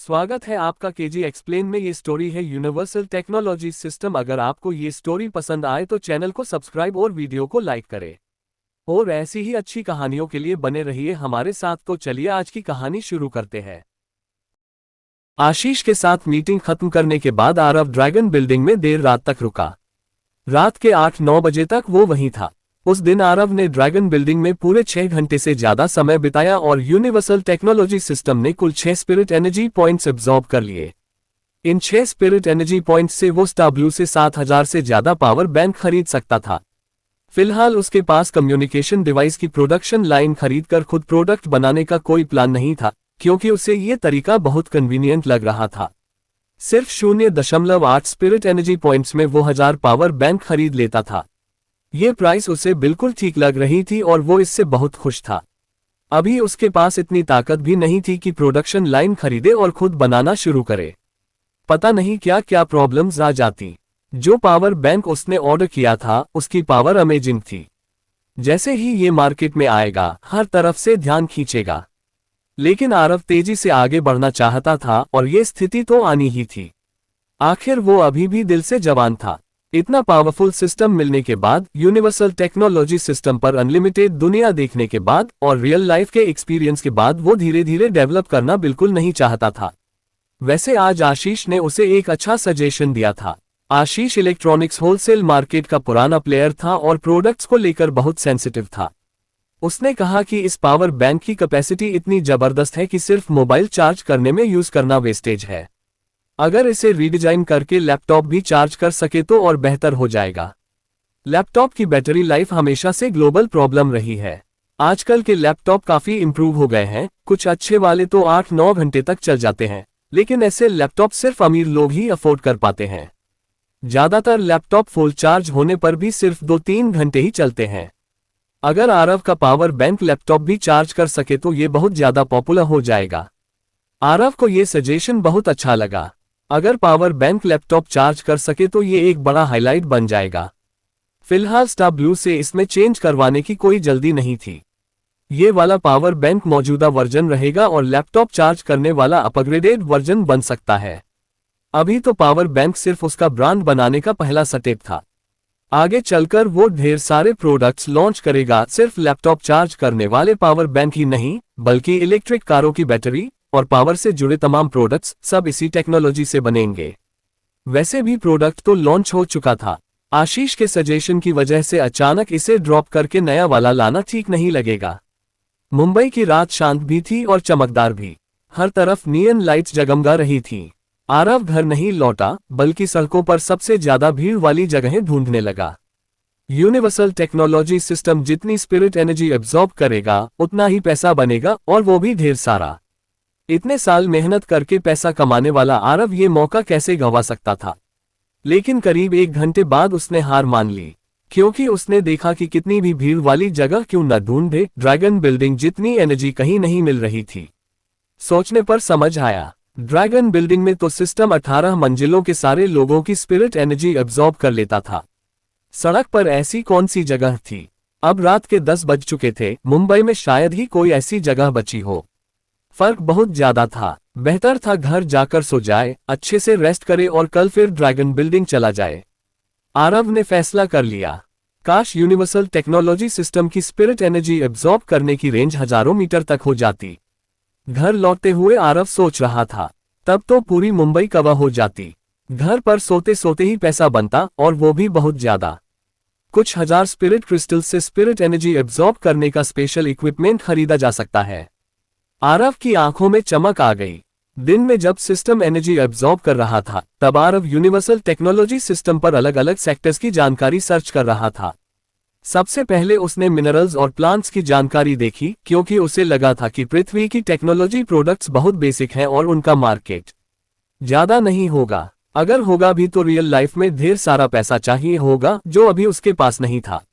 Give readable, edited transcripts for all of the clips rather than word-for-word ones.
स्वागत है आपका केजी एक्सप्लेन में। ये स्टोरी है यूनिवर्सल टेक्नोलॉजी सिस्टम। अगर आपको ये स्टोरी पसंद आए तो चैनल को सब्सक्राइब और वीडियो को लाइक करें और ऐसी ही अच्छी कहानियों के लिए बने रहिए हमारे साथ। तो चलिए आज की कहानी शुरू करते हैं। आशीष के साथ मीटिंग खत्म करने के बाद आरव ड्रैगन बिल्डिंग में देर रात तक रुका। रात के 8-9 बजे तक वो वहीं था। उस दिन आरव ने ड्रैगन बिल्डिंग में पूरे 6 घंटे से ज्यादा समय बिताया और यूनिवर्सल टेक्नोलॉजी सिस्टम ने कुल 6 स्पिरिट एनर्जी पॉइंट्स एब्जॉर्ब कर लिए। इन 6 स्पिरिट एनर्जी पॉइंट्स से वो स्टार ब्लू से 7000 से ज्यादा पावर बैंक खरीद सकता था। फिलहाल उसके पास कम्युनिकेशन डिवाइस की प्रोडक्शन लाइन खरीदकर खुद प्रोडक्ट बनाने का कोई प्लान नहीं था, क्योंकि उसे ये तरीका बहुत कन्वीनियंट लग रहा था। सिर्फ 0.8 स्पिरिट एनर्जी पॉइंट्स में वो 1000 पावर बैंक खरीद लेता था। ये प्राइस उसे बिल्कुल ठीक लग रही थी और वो इससे बहुत खुश था। अभी उसके पास इतनी ताकत भी नहीं थी कि प्रोडक्शन लाइन खरीदे और खुद बनाना शुरू करे। पता नहीं क्या क्या प्रॉब्लम्स आ जाती। जो पावर बैंक उसने ऑर्डर किया था उसकी पावर अमेजिंग थी। जैसे ही ये मार्केट में आएगा हर तरफ से ध्यान खींचेगा। लेकिन आरव तेजी से आगे बढ़ना चाहता था और ये स्थिति तो आनी ही थी। आखिर वो अभी भी दिल से जवान था। इतना पावरफुल सिस्टम मिलने के बाद, यूनिवर्सल टेक्नोलॉजी सिस्टम पर अनलिमिटेड दुनिया देखने के बाद और रियल लाइफ के एक्सपीरियंस के बाद वो धीरे धीरे डेवलप करना बिल्कुल नहीं चाहता था। वैसे आज आशीष ने उसे एक अच्छा सजेशन दिया था। आशीष इलेक्ट्रॉनिक्स होलसेल मार्केट का पुराना प्लेयर था और प्रोडक्ट्स को लेकर बहुत सेंसिटिव था। उसने कहा कि इस पावर बैंक की कैपेसिटी इतनी जबरदस्त है कि सिर्फ मोबाइल चार्ज करने में यूज करना वेस्टेज है। अगर इसे रीडिजाइन करके लैपटॉप भी चार्ज कर सके तो और बेहतर हो जाएगा। लैपटॉप की बैटरी लाइफ हमेशा से ग्लोबल प्रॉब्लम रही है। आजकल के लैपटॉप काफी इंप्रूव हो गए हैं, कुछ अच्छे वाले तो 8-9 घंटे तक चल जाते हैं, लेकिन ऐसे लैपटॉप सिर्फ अमीर लोग ही अफोर्ड कर पाते हैं। ज्यादातर लैपटॉप फुल चार्ज होने पर भी सिर्फ 2-3 घंटे ही चलते हैं। अगर आरव का पावर बैंक लैपटॉप भी चार्ज कर सके तो ये बहुत ज्यादा पॉपुलर हो जाएगा। आरव को ये सजेशन बहुत अच्छा लगा। अगर पावर बैंक लैपटॉप चार्ज कर सके तो ये एक बड़ा हाईलाइट बन जाएगा। फिलहाल स्टार ब्लू से इसमें चेंज करवाने की कोई जल्दी नहीं थी। ये वाला पावर बैंक मौजूदा वर्जन रहेगा और लैपटॉप चार्ज करने वाला अपग्रेडेड वर्जन बन सकता है। अभी तो पावर बैंक सिर्फ उसका ब्रांड बनाने का पहला स्टेप था। आगे चलकर वो ढेर सारे प्रोडक्ट्स लॉन्च करेगा, सिर्फ लैपटॉप चार्ज करने वाले पावर बैंक ही नहीं बल्कि इलेक्ट्रिक कारों की बैटरी और पावर से जुड़े तमाम प्रोडक्ट्स सब इसी टेक्नोलॉजी से बनेंगे। वैसे भी प्रोडक्ट तो लॉन्च हो चुका था। आशीष के सजेशन की वजह से अचानक इसे ड्रॉप करके नया वाला लाना ठीक नहीं लगेगा। मुंबई की रात शांत भी थी और चमकदार भी। हर तरफ नियन लाइट्स जगमगा रही थी। आरव घर नहीं लौटा बल्कि सड़कों पर सबसे ज्यादा भीड़ वाली जगहें ढूंढने लगा। यूनिवर्सल टेक्नोलॉजी सिस्टम जितनी स्पिरिट एनर्जी एब्जॉर्ब करेगा उतना ही पैसा बनेगा, और वो भी ढेर सारा। इतने साल मेहनत करके पैसा कमाने वाला आरव ये मौका कैसे गंवा सकता था। लेकिन करीब 1 घंटे बाद उसने हार मान ली, क्योंकि उसने देखा कि कितनी भी भीड़ वाली जगह क्यों न ढूंढे, ड्रैगन बिल्डिंग जितनी एनर्जी कहीं नहीं मिल रही थी। सोचने पर समझ आया, ड्रैगन बिल्डिंग में तो सिस्टम 18 मंजिलों के सारे लोगों की स्पिरिट एनर्जी एब्जॉर्ब कर लेता था। सड़क पर ऐसी कौन सी जगह थी। अब रात के 10 बज चुके थे। मुंबई में शायद ही कोई ऐसी जगह बची हो। फर्क बहुत ज्यादा था। बेहतर था घर जाकर सो जाए, अच्छे से रेस्ट करे और कल फिर ड्रैगन बिल्डिंग चला जाए। आरव ने फैसला कर लिया। काश यूनिवर्सल टेक्नोलॉजी सिस्टम की स्पिरिट एनर्जी एब्जॉर्ब करने की रेंज हजारों मीटर तक हो जाती। घर लौटते हुए आरव सोच रहा था, तब तो पूरी मुंबई कवर हो जाती। घर पर सोते सोते ही पैसा बनता, और वो भी बहुत ज्यादा। कुछ हजार स्पिरिट क्रिस्टल से स्पिरिट एनर्जी एब्जॉर्ब करने का स्पेशल इक्विपमेंट खरीदा जा सकता है। आरव की आंखों में चमक आ गई। दिन में जब सिस्टम एनर्जी एब्जॉर्ब कर रहा था तब आरव यूनिवर्सल टेक्नोलॉजी सिस्टम पर अलग अलग सेक्टर्स की जानकारी सर्च कर रहा था। सबसे पहले उसने मिनरल्स और प्लांट्स की जानकारी देखी, क्योंकि उसे लगा था कि पृथ्वी की टेक्नोलॉजी प्रोडक्ट्स बहुत बेसिक हैं और उनका मार्केट ज्यादा नहीं होगा। अगर होगा भी तो रियल लाइफ में ढेर सारा पैसा चाहिए होगा, जो अभी उसके पास नहीं था।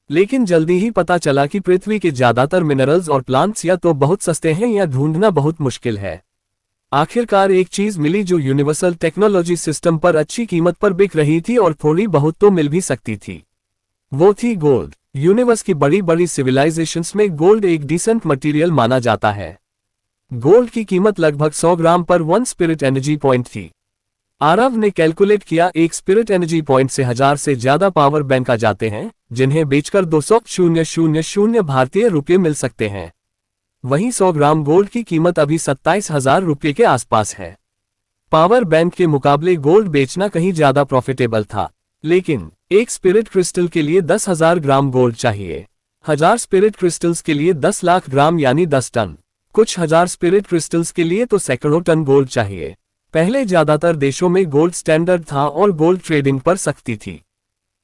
लेकिन जल्दी ही पता चला कि पृथ्वी के ज्यादातर मिनरल्स और प्लांट्स या तो बहुत सस्ते हैं या ढूंढना बहुत मुश्किल है। आखिरकार एक चीज मिली जो यूनिवर्सल टेक्नोलॉजी सिस्टम पर अच्छी कीमत पर बिक रही थी और थोड़ी बहुत तो मिल भी सकती थी। वो थी गोल्ड। यूनिवर्स की बड़ी बड़ी सिविलाइजेशंस में गोल्ड एक डिसेंट मटेरियल माना जाता है। गोल्ड की कीमत लगभग 100 ग्राम पर 1 स्पिरिट एनर्जी पॉइंट थी। आरव ने कैलकुलेट किया, एक स्पिरिट एनर्जी पॉइंट से 1000 से ज्यादा पावर बैंक आ जाते हैं, जिन्हें बेचकर 200,000 भारतीय रुपये मिल सकते हैं। वहीं 100 ग्राम गोल्ड की कीमत अभी 27,000 रुपये के आसपास है। पावर बैंक के मुकाबले गोल्ड बेचना कहीं ज्यादा प्रॉफिटेबल था, लेकिन एक स्पिरिट क्रिस्टल के लिए 10,000 ग्राम गोल्ड चाहिए। 1000 स्पिरिट क्रिस्टल्स के लिए 10 लाख ग्राम यानी 10 टन। कुछ 1000 स्पिरिट क्रिस्टल्स के लिए तो सैकड़ों टन गोल्ड चाहिए। पहले ज्यादातर देशों में गोल्ड स्टैंडर्ड था और गोल्ड ट्रेडिंग पर सख्ती थी।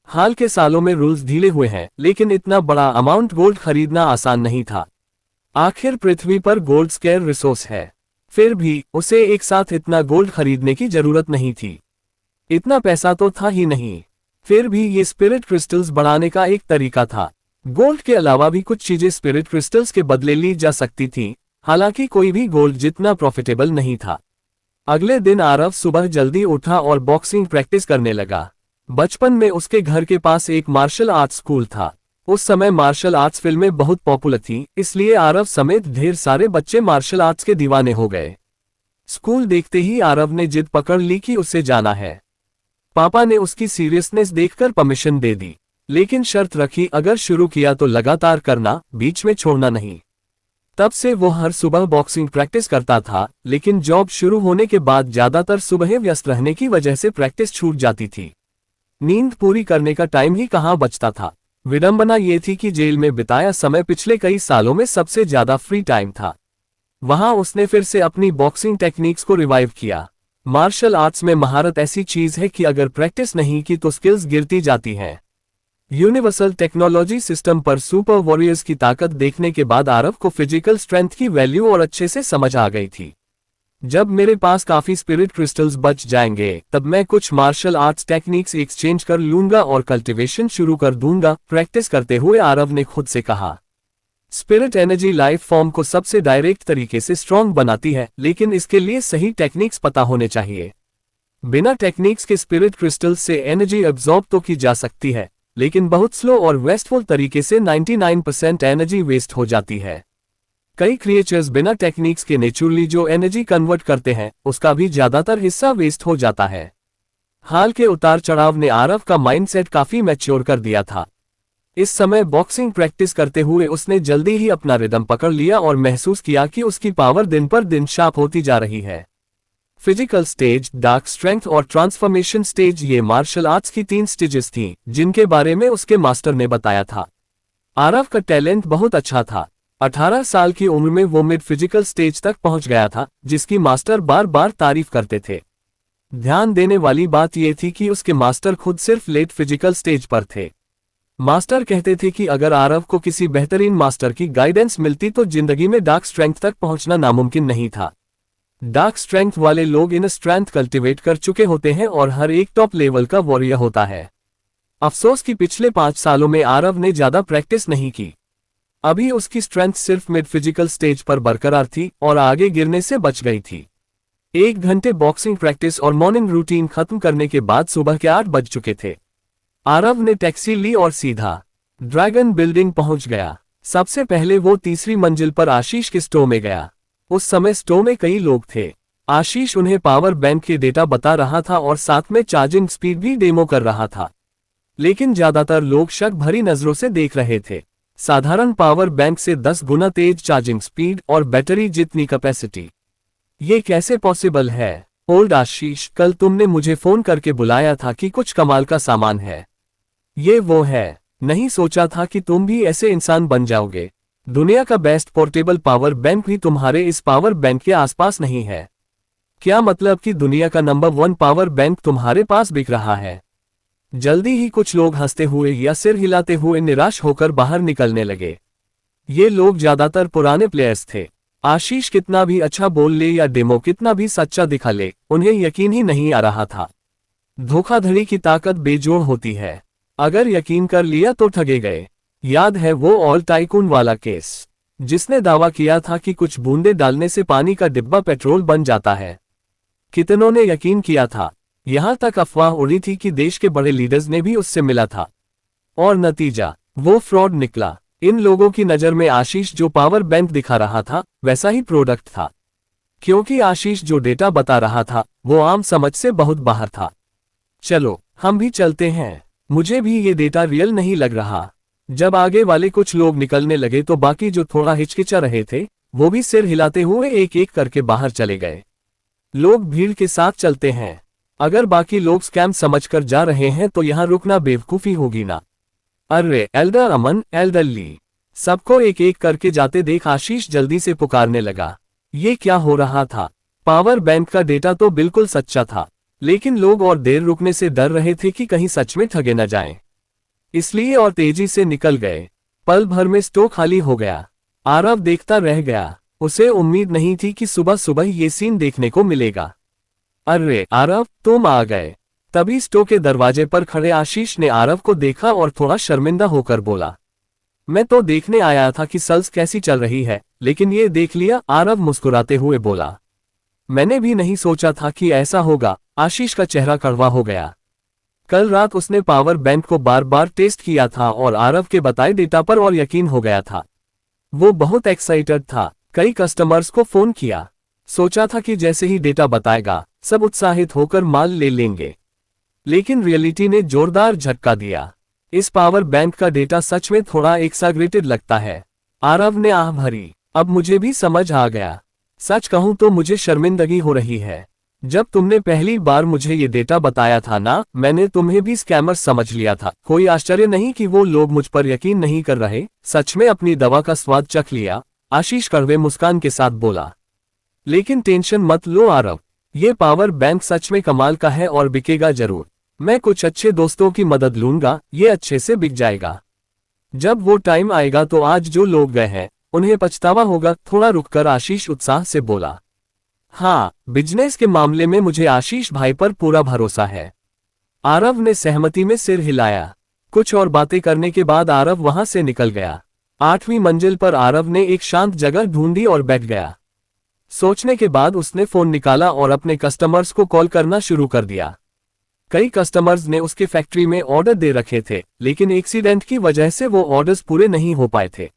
हाल के सालों में रूल्स ढीले हुए हैं, लेकिन इतना बड़ा अमाउंट गोल्ड खरीदना आसान नहीं था। आखिर पृथ्वी पर गोल्ड स्केयर रिसोर्स है, फिर भी उसे एक साथ इतना गोल्ड खरीदने की जरूरत नहीं थी। इतना पैसा तो था ही नहीं। फिर भी ये स्पिरिट क्रिस्टल्स बढ़ाने का एक तरीका था। गोल्ड के अलावा भी कुछ चीजें स्पिरिट क्रिस्टल्स के बदले ली जा सकती थी, हालांकि कोई भी गोल्ड जितना प्रॉफिटेबल नहीं था। अगले दिन आरव सुबह जल्दी उठा और बॉक्सिंग प्रैक्टिस करने लगा। बचपन में उसके घर के पास एक मार्शल आर्ट्स स्कूल था। उस समय मार्शल आर्ट्स फिल्में बहुत पॉपुलर थी, इसलिए आरव समेत ढेर सारे बच्चे मार्शल आर्ट्स के दीवाने हो गए। स्कूल देखते ही आरव ने जिद पकड़ ली कि उसे जाना है। पापा ने उसकी सीरियसनेस देखकर परमिशन दे दी, लेकिन शर्त रखी, अगर शुरू किया तो लगातार करना, बीच में छोड़ना नहीं। तब से वो हर सुबह बॉक्सिंग प्रैक्टिस करता था, लेकिन जॉब शुरू होने के बाद ज्यादातर सुबह व्यस्त रहने की वजह से प्रैक्टिस छूट जाती थी। नींद पूरी करने का टाइम ही कहाँ बचता था। विडंबना ये थी कि जेल में बिताया समय पिछले कई सालों में सबसे ज्यादा फ्री टाइम था। वहां उसने फिर से अपनी बॉक्सिंग टेक्निक्स को रिवाइव किया। मार्शल आर्ट्स में महारत ऐसी चीज है कि अगर प्रैक्टिस नहीं की तो स्किल्स गिरती जाती हैं। यूनिवर्सल टेक्नोलॉजी सिस्टम पर सुपर वॉरियर्स की ताकत देखने के बाद आरव को फिजिकल स्ट्रेंथ की वैल्यू और अच्छे से समझ आ गई थी। जब मेरे पास काफी स्पिरिट क्रिस्टल्स बच जाएंगे, तब मैं कुछ मार्शल आर्ट्स टेक्निक्स एक्सचेंज कर लूंगा और कल्टीवेशन शुरू कर दूंगा, प्रैक्टिस करते हुए आरव ने खुद से कहा। स्पिरिट एनर्जी लाइफ फॉर्म को सबसे डायरेक्ट तरीके से स्ट्रॉन्ग बनाती है, लेकिन इसके लिए सही टेक्निक्स पता होने चाहिए। बिना टेक्निक्स के स्पिरिट क्रिस्टल्स से एनर्जी एब्जॉर्ब तो की जा सकती है, लेकिन बहुत स्लो और वेस्टफुल तरीके से 99% एनर्जी वेस्ट हो जाती है। कई क्रिएचर्स बिना टेक्निक्स के नेचुरली जो एनर्जी कन्वर्ट करते हैं, उसका भी ज्यादातर हिस्सा वेस्ट हो जाता है। हाल के उतार चढ़ाव ने आरव का माइंडसेट काफी मैच्योर कर दिया था। इस समय बॉक्सिंग प्रैक्टिस करते हुए उसने जल्दी ही अपना रिदम पकड़ लिया और महसूस किया कि उसकी पावर दिन पर दिन शार्प होती जा रही है। फिजिकल स्टेज, डार्क स्ट्रेंथ और ट्रांसफॉर्मेशन स्टेज, ये मार्शल आर्ट्स की 3 स्टेजेस थीं, जिनके बारे में उसके मास्टर ने बताया था। आरव का टैलेंट बहुत अच्छा था। 18 साल की उम्र में वो मिड फिजिकल स्टेज तक पहुंच गया था, जिसकी मास्टर बार बार तारीफ करते थे। ध्यान देने वाली बात यह थी कि उसके मास्टर खुद सिर्फ लेट फिजिकल स्टेज पर थे। मास्टर कहते थे कि अगर आरव को किसी बेहतरीन मास्टर की गाइडेंस मिलती तो जिंदगी में डार्क स्ट्रेंथ तक पहुंचना नामुमकिन नहीं था। डार्क स्ट्रेंथ वाले लोग इन स्ट्रेंथ कल्टिवेट कर चुके होते हैं और हर एक टॉप लेवल का वॉरियर होता है। अफसोस कि पिछले 5 सालों में आरव ने ज्यादा प्रैक्टिस नहीं की। अभी उसकी स्ट्रेंथ सिर्फ मिड फिजिकल स्टेज पर बरकरार थी और आगे गिरने से बच गई थी। 1 घंटे बॉक्सिंग प्रैक्टिस और मॉर्निंग रूटीन खत्म करने के बाद सुबह के 8 बज चुके थे। आरव ने टैक्सी ली और सीधा ड्रैगन बिल्डिंग पहुंच गया। सबसे पहले वो 3री मंजिल पर आशीष के स्टोर में गया। उस समय स्टोर में कई लोग थे। आशीष उन्हें पावर बैंक के डेटा बता रहा था और साथ में चार्जिंग स्पीड भी डेमो कर रहा था, लेकिन ज्यादातर लोग शक भरी नजरों से देख रहे थे। साधारण पावर बैंक से 10 गुना तेज चार्जिंग स्पीड और बैटरी जितनी कैपेसिटी, ये कैसे पॉसिबल है? ओल्ड आशीष, कल तुमने मुझे फोन करके बुलाया था कि कुछ कमाल का सामान है। ये वो है। नहीं सोचा था कि तुम भी ऐसे इंसान बन जाओगे। दुनिया का बेस्ट पोर्टेबल पावर बैंक भी तुम्हारे इस पावर बैंक के आसपास नहीं है। क्या मतलब कि दुनिया का नंबर 1 पावर बैंक तुम्हारे पास बिक रहा है? जल्दी ही कुछ लोग हंसते हुए या सिर हिलाते हुए निराश होकर बाहर निकलने लगे। ये लोग ज्यादातर पुराने प्लेयर्स थे। आशीष कितना भी अच्छा बोल ले या डेमो कितना भी सच्चा दिखा ले, उन्हें यकीन ही नहीं आ रहा था। धोखाधड़ी की ताकत बेजोड़ होती है। अगर यकीन कर लिया तो ठगे गए। याद है वो ऑल टाइकून वाला केस, जिसने दावा किया था कि कुछ बूंदे डालने से पानी का डिब्बा पेट्रोल बन जाता है। कितनों ने यकीन किया था, यहां तक अफवाह उड़ी थी कि देश के बड़े लीडर्स ने भी उससे मिला था। और नतीजा, वो फ्रॉड निकला। इन लोगों की नजर में आशीष जो पावर बैंक दिखा रहा था, वैसा ही प्रोडक्ट था। क्योंकि आशीष जो डेटा बता रहा था वो आम समझ से बहुत बाहर था। चलो हम भी चलते हैं, मुझे भी ये डेटा रियल नहीं लग रहा। जब आगे वाले कुछ लोग निकलने लगे तो बाकी जो थोड़ा हिचकिचा रहे थे वो भी सिर हिलाते हुए एक एक करके बाहर चले गए। लोग भीड़ के साथ चलते हैं, अगर बाकी लोग स्कैम समझकर जा रहे हैं तो यहाँ रुकना बेवकूफी होगी ना। अरे एल्डर अमन, एल्डर ली, सबको एक एक करके जाते देख आशीष जल्दी से पुकारने लगा। ये क्या हो रहा था? पावर बैंक का डेटा तो बिल्कुल सच्चा था, लेकिन लोग और देर रुकने से डर रहे थे कि कहीं सच में ठगे न जाएं। इसलिए और तेजी से निकल गए। पल भर में स्टोर खाली हो गया। आरव देखता रह गया, उसे उम्मीद नहीं थी कि सुबह सुबह ये सीन देखने को मिलेगा। अरे आरव, तुम आ गए। तभी स्टोर के दरवाजे पर खड़े आशीष ने आरव को देखा और थोड़ा शर्मिंदा होकर बोला, मैं तो देखने आया था कि सेल्स कैसी चल रही है, लेकिन ये देख लिया। आरव मुस्कुराते हुए बोला, मैंने भी नहीं सोचा था कि ऐसा होगा। आशीष का चेहरा कड़वा हो गया। कल रात उसने पावर बैंक को बार बार टेस्ट किया था और आरव के बताए डेटा पर और यकीन हो गया था। वो बहुत एक्साइटेड था, कई कस्टमर्स को फोन किया, सोचा था कि जैसे ही डेटा बताएगा सब उत्साहित होकर माल ले लेंगे। लेकिन रियलिटी ने जोरदार झटका दिया। इस पावर बैंक का डेटा सच में थोड़ा एक्साग्रेटेड लगता है। आरव ने आह भरी, अब मुझे भी समझ आ गया। सच कहूं तो मुझे शर्मिंदगी हो रही है। जब तुमने पहली बार मुझे ये डेटा बताया था ना, मैंने तुम्हें भी स्कैमर समझ लिया था। कोई आश्चर्य नहीं कि वो लोग मुझ पर यकीन नहीं कर रहे। सच में अपनी दवा का स्वाद चख लिया, आशीष कड़वे मुस्कान के साथ बोला। लेकिन टेंशन मत लो आरव, ये पावर बैंक सच में कमाल का है और बिकेगा जरूर। मैं कुछ अच्छे दोस्तों की मदद लूंगा, ये अच्छे से बिक जाएगा। जब वो टाइम आएगा तो आज जो लोग गए हैं उन्हें पछतावा होगा। थोड़ा रुककर आशीष उत्साह से बोला, हाँ, बिजनेस के मामले में मुझे आशीष भाई पर पूरा भरोसा है। आरव ने सहमति में सिर हिलाया। कुछ और बातें करने के बाद आरव वहां से निकल गया। 8वीं मंजिल पर आरव ने एक शांत जगह ढूंढी और बैठ गया। सोचने के बाद उसने फोन निकाला और अपने कस्टमर्स को कॉल करना शुरू कर दिया। कई कस्टमर्स ने उसके फैक्ट्री में ऑर्डर दे रखे थे, लेकिन एक्सीडेंट की वजह से वो ऑर्डर्स पूरे नहीं हो पाए थे।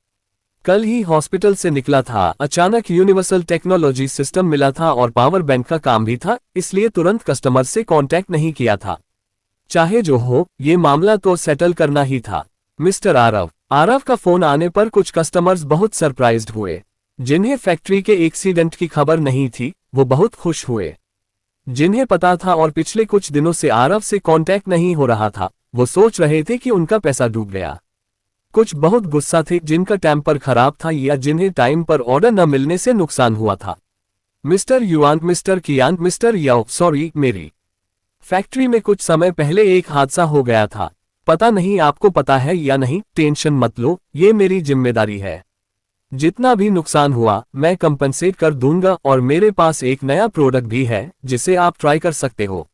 कल ही हॉस्पिटल से निकला था, अचानक यूनिवर्सल टेक्नोलॉजी सिस्टम मिला था और पावर बैंक का काम भी था, इसलिए तुरंत कस्टमर से कांटेक्ट नहीं किया था। चाहे जो हो, ये मामला तो सेटल करना ही था। मिस्टर आरव। आरव का फोन आने पर कुछ कस्टमर्स बहुत सरप्राइज्ड हुए। जिन्हें फैक्ट्री के एक्सीडेंट की खबर नहीं थी वो बहुत खुश हुए। जिन्हें पता था और पिछले कुछ दिनों से आरव से कांटेक्ट नहीं हो रहा था, वो सोच रहे थे कि उनका पैसा डूब गया। कुछ बहुत गुस्सा थे जिनका टेम्पर खराब था या जिन्हें टाइम पर ऑर्डर न मिलने से नुकसान हुआ था। मिस्टर युआन, मिस्टर कियान, मिस्टर याओ, सॉरी, मेरी फैक्ट्री में कुछ समय पहले एक हादसा हो गया था। पता नहीं आपको पता है या नहीं, टेंशन मत लो, ये मेरी जिम्मेदारी है। जितना भी नुकसान हुआ मैं कंपनसेट कर दूंगा और मेरे पास एक नया प्रोडक्ट भी है जिसे आप ट्राई कर सकते हो।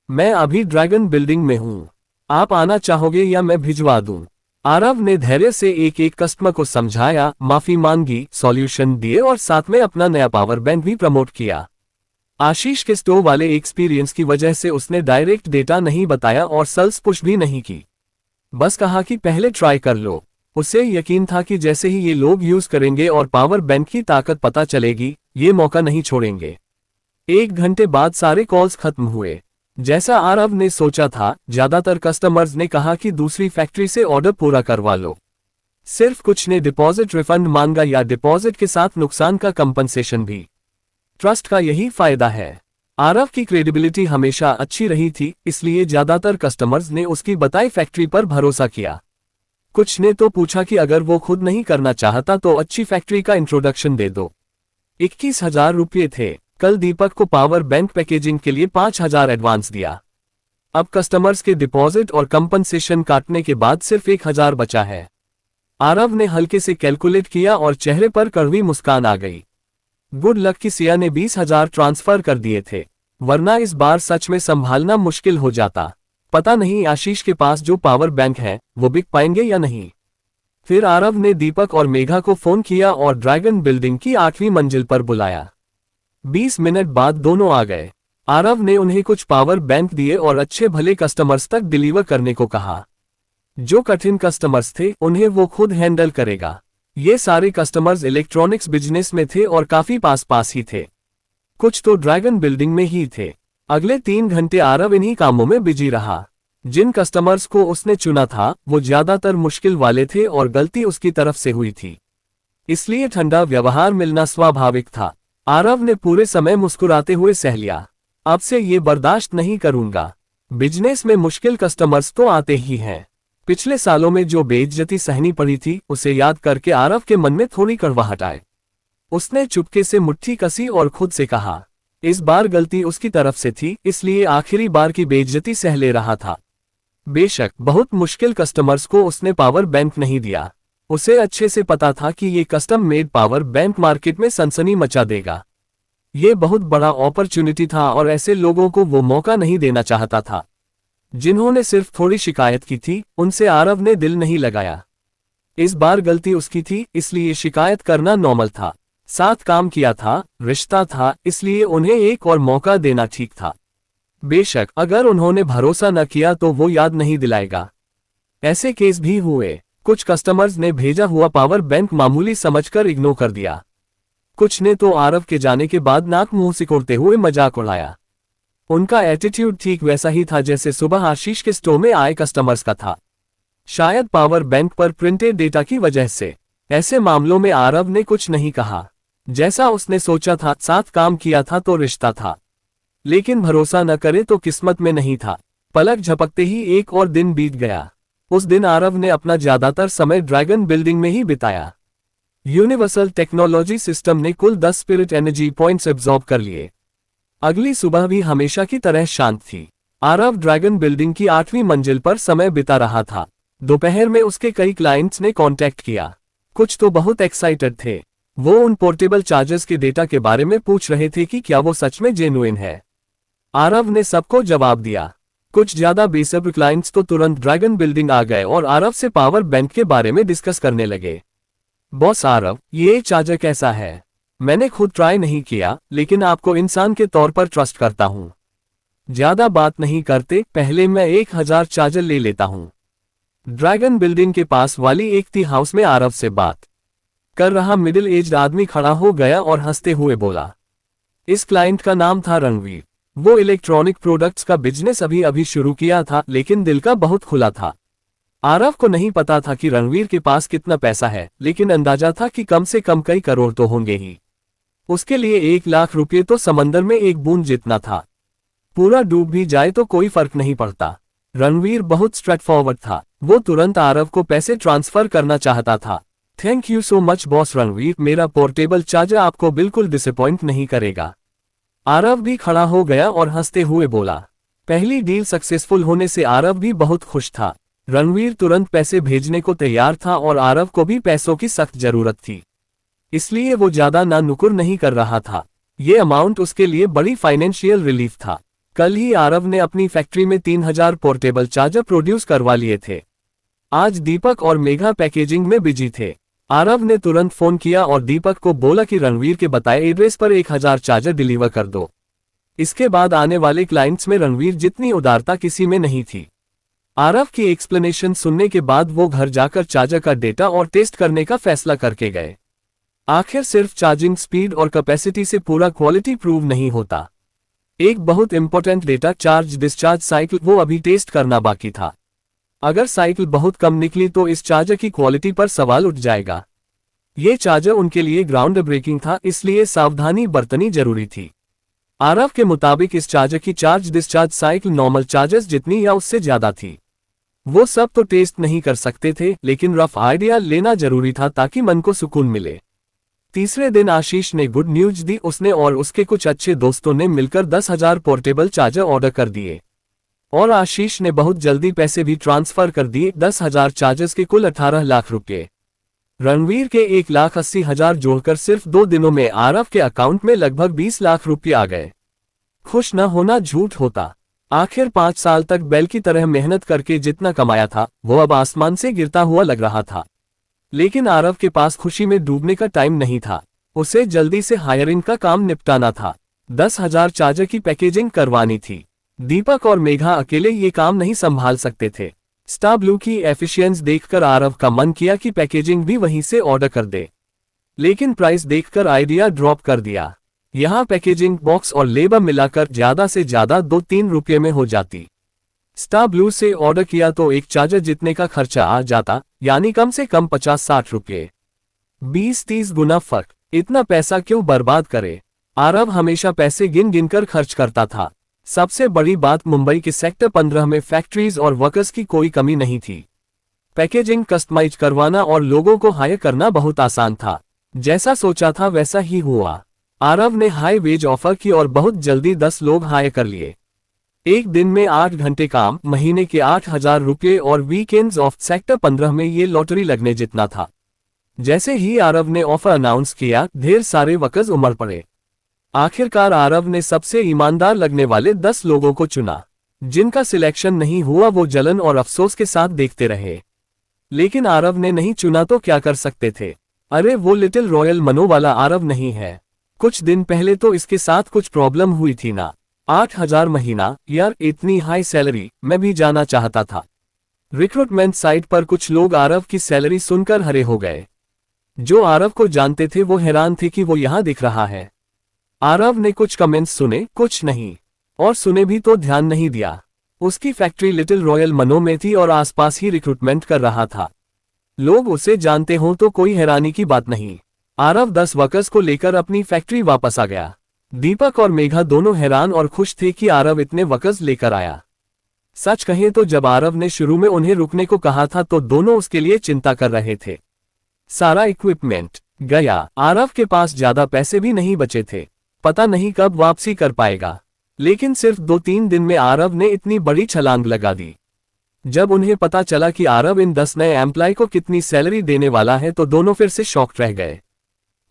मैं अभी ड्रैगन बिल्डिंग में हूँ, आप आना चाहोगे या मैं भिजवा दूं? आरव ने धैर्य से एक एक कस्टमर को समझाया, माफी मांगी, सॉल्यूशन दिए और साथ में अपना नया पावर बैंक भी प्रमोट किया। आशीष के स्टोर वाले एक्सपीरियंस की वजह से उसने डायरेक्ट डेटा नहीं बताया और सेल्स पुश भी नहीं की, बस कहा कि पहले ट्राई कर लो। उसे यकीन था कि जैसे ही ये लोग यूज करेंगे और पावर बैंक की ताकत पता चलेगी, ये मौका नहीं छोड़ेंगे। 1 घंटे बाद सारे कॉल्स खत्म हुए। जैसा आरव ने सोचा था, ज्यादातर कस्टमर्स ने कहा कि दूसरी फैक्ट्री से ऑर्डर पूरा करवा लो। सिर्फ कुछ ने डिपॉजिट रिफंड मांगा या डिपॉजिट के साथ नुकसान का कंपनसेशन भी। ट्रस्ट का यही फायदा है। आरव की क्रेडिबिलिटी हमेशा अच्छी रही थी, इसलिए ज्यादातर कस्टमर्स ने उसकी बताई फैक्ट्री पर भरोसा किया। कुछ ने तो पूछा कि अगर वो खुद नहीं करना चाहता तो अच्छी फैक्ट्री का इंट्रोडक्शन दे दो। 21,000 रुपये थे। कल दीपक को पावर बैंक पैकेजिंग के लिए 5,000 एडवांस दिया। अब कस्टमर्स के डिपॉजिट और कंपनसेशन काटने के बाद सिर्फ 1,000 बचा है। आरव ने हल्के से कैलकुलेट किया और चेहरे पर कड़वी मुस्कान आ गई। गुड लक कि सिया ने 20,000 ट्रांसफर कर दिए थे, वरना इस बार सच में संभालना मुश्किल हो जाता। पता नहीं आशीष के पास जो पावर बैंक है वो बिक पाएंगे या नहीं। फिर आरव ने दीपक और मेघा को फोन किया और ड्रैगन बिल्डिंग की 8वीं मंजिल पर बुलाया। 20 मिनट बाद दोनों आ गए। आरव ने उन्हें कुछ पावर बैंक दिए और अच्छे भले कस्टमर्स तक डिलीवर करने को कहा। जो कठिन कस्टमर्स थे उन्हें वो खुद हैंडल करेगा। ये सारे कस्टमर्स इलेक्ट्रॉनिक्स बिजनेस में थे और काफी पास पास ही थे। कुछ तो ड्रैगन बिल्डिंग में ही थे। अगले 3 घंटे आरव इन्हीं कामों में बिजी रहा। जिन कस्टमर्स को उसने चुना था वो ज्यादातर मुश्किल वाले थे और गलती उसकी तरफ से हुई थी, इसलिए ठंडा व्यवहार मिलना स्वाभाविक था। आरव ने पूरे समय मुस्कुराते हुए सह लिया। अब से ये बर्दाश्त नहीं करूंगा। बिजनेस में मुश्किल कस्टमर्स तो आते ही हैं। पिछले सालों में जो बेइज्जती सहनी पड़ी थी उसे याद करके आरव के मन में थोड़ी कड़वाहट आई। उसने चुपके से मुट्ठी कसी और खुद से कहा, इस बार गलती उसकी तरफ से थी, इसलिए आखिरी बार की बेइज्जती सह ले रहा था। बेशक बहुत मुश्किल कस्टमर्स को उसने पावर बैंक नहीं दिया। उसे अच्छे से पता था कि ये custom made power bank market में सनसनी मचा देगा। ये बहुत बड़ा अपॉर्चुनिटी था और ऐसे लोगों को वो मौका नहीं देना चाहता था। जिन्होंने सिर्फ थोड़ी शिकायत की थी उनसे आरव ने दिल नहीं लगाया। इस बार गलती उसकी थी, इसलिए शिकायत करना नॉर्मल था। साथ काम किया था, रिश्ता था, इसलिए उन्हें एक और मौका देना ठीक था। बेशक अगर उन्होंने भरोसा न किया तो वो याद नहीं दिलाएगा। ऐसे केस भी हुए। कुछ कस्टमर्स ने भेजा हुआ पावर बैंक मामूली समझकर इग्नोर कर दिया। कुछ ने तो आरव के जाने के बाद नाक मुंह सिकोड़ते हुए मजाक उड़ाया। उनका एटीट्यूड ठीक वैसा ही था जैसे सुबह आशीष के स्टोर में आए कस्टमर्स का था, शायद पावर बैंक पर प्रिंटेड डेटा की वजह से। ऐसे मामलों में आरव ने कुछ नहीं कहा। जैसा उसने सोचा था, साथ काम किया था तो रिश्ता था, लेकिन भरोसा न करे तो किस्मत में नहीं था। पलक झपकते ही एक और दिन बीत गया। उस दिन आरव ने अपना ज्यादातर समय ड्रैगन बिल्डिंग में ही बिताया। यूनिवर्सल टेक्नोलॉजी सिस्टम ने कुल 10 स्पिरिट एनर्जी पॉइंट्स एब्जॉर्ब कर लिए। अगली सुबह भी हमेशा की तरह शांत थी। आरव ड्रैगन बिल्डिंग की 8वीं मंजिल पर समय बिता रहा था। दोपहर में उसके कई क्लाइंट्स ने कांटेक्ट किया। कुछ तो बहुत एक्साइटेड थे। वो उन पोर्टेबल चार्जर्स के डेटा के बारे में पूछ रहे थे कि क्या वो सच में जेन्युइन है। आरव ने सबको जवाब दिया। कुछ ज्यादा बेसब्र क्लाइंट्स तो तुरंत ड्रैगन बिल्डिंग आ गए और आरव से पावर बैंक के बारे में डिस्कस करने लगे। बॉस आरव, ये चार्जर कैसा है? मैंने खुद ट्राई नहीं किया, लेकिन आपको इंसान के तौर पर ट्रस्ट करता हूं। ज्यादा बात नहीं करते, पहले मैं 1000 चार्जर ले लेता हूं। ड्रैगन बिल्डिंग के पास वाली एक टी हाउस में आरव से बात कर रहा मिडिल एज्ड आदमी खड़ा हो गया और हंसते हुए बोला। इस क्लाइंट का नाम था रणवीर। वो इलेक्ट्रॉनिक प्रोडक्ट्स का बिजनेस अभी अभी शुरू किया था, लेकिन दिल का बहुत खुला था। आरव को नहीं पता था कि रणवीर के पास कितना पैसा है, लेकिन अंदाजा था कि कम से कम कई करोड़ तो होंगे ही। उसके लिए 1 लाख रुपये तो समंदर में एक बूंद जितना था। पूरा डूब भी जाए तो कोई फर्क नहीं पड़ता। रणवीर बहुत स्ट्रेट फॉरवर्ड था। वो तुरंत आरव को पैसे ट्रांसफर करना चाहता था। Thank you so much boss Ranveer, मेरा पोर्टेबल चार्जर आपको बिल्कुल डिसअपॉइंट नहीं करेगा। आरव भी खड़ा हो गया और हंसते हुए बोला। पहली डील सक्सेसफुल होने से आरव भी बहुत खुश था। रणवीर तुरंत पैसे भेजने को तैयार था और आरव को भी पैसों की सख्त जरूरत थी, इसलिए वो ज्यादा ना नुकुर नहीं कर रहा था। ये अमाउंट उसके लिए बड़ी फाइनेंशियल रिलीफ था। कल ही आरव ने अपनी फैक्ट्री में 3000 पोर्टेबल चार्जर प्रोड्यूस करवा लिए थे। आज दीपक और मेघा पैकेजिंग में बिजी थे। आरव ने तुरंत फोन किया और दीपक को बोला कि रणवीर के बताए एड्रेस पर 1000 चार्जर डिलीवर कर दो। इसके बाद आने वाले क्लाइंट्स में रणवीर जितनी उदारता किसी में नहीं थी। आरव की एक्सप्लेनेशन सुनने के बाद वो घर जाकर चार्जर का डेटा और टेस्ट करने का फैसला करके गए। आखिर सिर्फ चार्जिंग स्पीड और कैपेसिटी से पूरा क्वालिटी प्रूव नहीं होता। एक बहुत important data charge discharge cycle, वो अभी टेस्ट करना बाकी था। अगर साइकिल बहुत कम निकली तो इस चार्जर की क्वालिटी पर सवाल उठ जाएगा। ये चार्जर उनके लिए ग्राउंड ब्रेकिंग था, इसलिए सावधानी बरतनी जरूरी थी। आरव के मुताबिक इस चार्जर की charge discharge cycle normal chargers जितनी या उससे ज्यादा थी। वो सब तो टेस्ट नहीं कर सकते थे, लेकिन रफ आइडिया लेना जरूरी था ताकि मन को सुकून मिले। तीसरे दिन आशीष ने गुड न्यूज दी। उसने और उसके कुछ अच्छे दोस्तों ने मिलकर 10,000 पोर्टेबल चार्जर ऑर्डर कर दिए और आशीष ने बहुत जल्दी पैसे भी ट्रांसफर कर दिए। 10,000 चार्जर्स के कुल 18 लाख रुपये। रणवीर के 1,80,000 जोड़कर सिर्फ 2 दिनों में आरव के अकाउंट में लगभग 20 लाख रुपये आ गए। खुश न होना झूठ होता। आखिर 5 साल तक बैल की तरह मेहनत करके जितना कमाया था वो अब आसमान से गिरता हुआ लग रहा था। लेकिन आरव के पास खुशी में डूबने का टाइम नहीं था। उसे जल्दी से हायरिंग का काम निपटाना था। 10,000 चार्जर की पैकेजिंग करवानी थी। दीपक और मेघा अकेले ये काम नहीं संभाल सकते थे। स्टार ब्लू की एफिशिएंसी देखकर आरव का मन किया कि पैकेजिंग भी वहीं से ऑर्डर कर दे, लेकिन प्राइस देखकर आइडिया ड्रॉप कर दिया। यहाँ पैकेजिंग, बॉक्स और लेबर मिलाकर ज्यादा से ज्यादा 2-3 रुपये में हो जाती। स्टार ब्लू से ऑर्डर किया तो एक चार्जर जितने का खर्चा आ जाता, यानी कम से कम 50-60 रुपये। 20-30 गुना फर्क। इतना पैसा क्यों बर्बाद करे? आरव हमेशा पैसे गिन गिन कर खर्च करता था। सबसे बड़ी बात, मुंबई के सेक्टर 15 में फैक्ट्रीज और वर्कर्स की कोई कमी नहीं थी। पैकेजिंग कस्टमाइज करवाना और लोगों को हायर करना बहुत आसान था। जैसा सोचा था वैसा ही हुआ। आरव ने हाई वेज ऑफर की और बहुत जल्दी 10 लोग हायर कर लिए। एक दिन में 8 घंटे काम, महीने के 8,000 रुपये और वीकेंड्स ऑफ। सेक्टर 15 में ये लॉटरी लगने जितना था। जैसे ही आरव ने ऑफर अनाउंस किया, ढेर सारे वर्कर्स उमड़ पड़े। आखिरकार आरव ने सबसे ईमानदार लगने वाले 10 लोगों को चुना। जिनका सिलेक्शन नहीं हुआ वो जलन और अफसोस के साथ देखते रहे। लेकिन आरव ने नहीं चुना तो क्या कर सकते थे? अरे वो लिटिल रॉयल मनो वाला आरव नहीं है। कुछ दिन पहले तो इसके साथ कुछ प्रॉब्लम हुई थी ना। 8,000 महीना, यार इतनी हाई सैलरी मैं भी जाना चाहता था। रिक्रूटमेंट साइट पर कुछ लोग आरव की सैलरी सुनकर हरे हो गए। जो आरव को जानते थे वो हैरान थे कि वो यहां दिख रहा है। आरव ने कुछ कमेंट्स सुने, कुछ नहीं, और सुने भी तो ध्यान नहीं दिया। उसकी फैक्ट्री लिटिल रॉयल मनो में थी और आसपास ही रिक्रूटमेंट कर रहा था। लोग उसे जानते हों तो कोई हैरानी की बात नहीं। आरव 10 वर्कर्स को लेकर अपनी फैक्ट्री वापस आ गया। दीपक और मेघा दोनों हैरान और खुश थे कि आरव इतने वर्कर्स लेकर आया। सच कहें तो जब आरव ने शुरू में उन्हें रुकने को कहा था तो दोनों उसके लिए चिंता कर रहे थे। सारा इक्विपमेंट गया, आरव के पास ज्यादा पैसे भी नहीं बचे थे। पता नहीं कब वापसी कर पाएगा। लेकिन सिर्फ 2-3 दिन में आरव ने इतनी बड़ी छलांग लगा दी। जब उन्हें पता चला कि आरव इन 10 नए एम्प्लॉय को कितनी सैलरी देने वाला है तो दोनों फिर से शॉक्ड रह गए।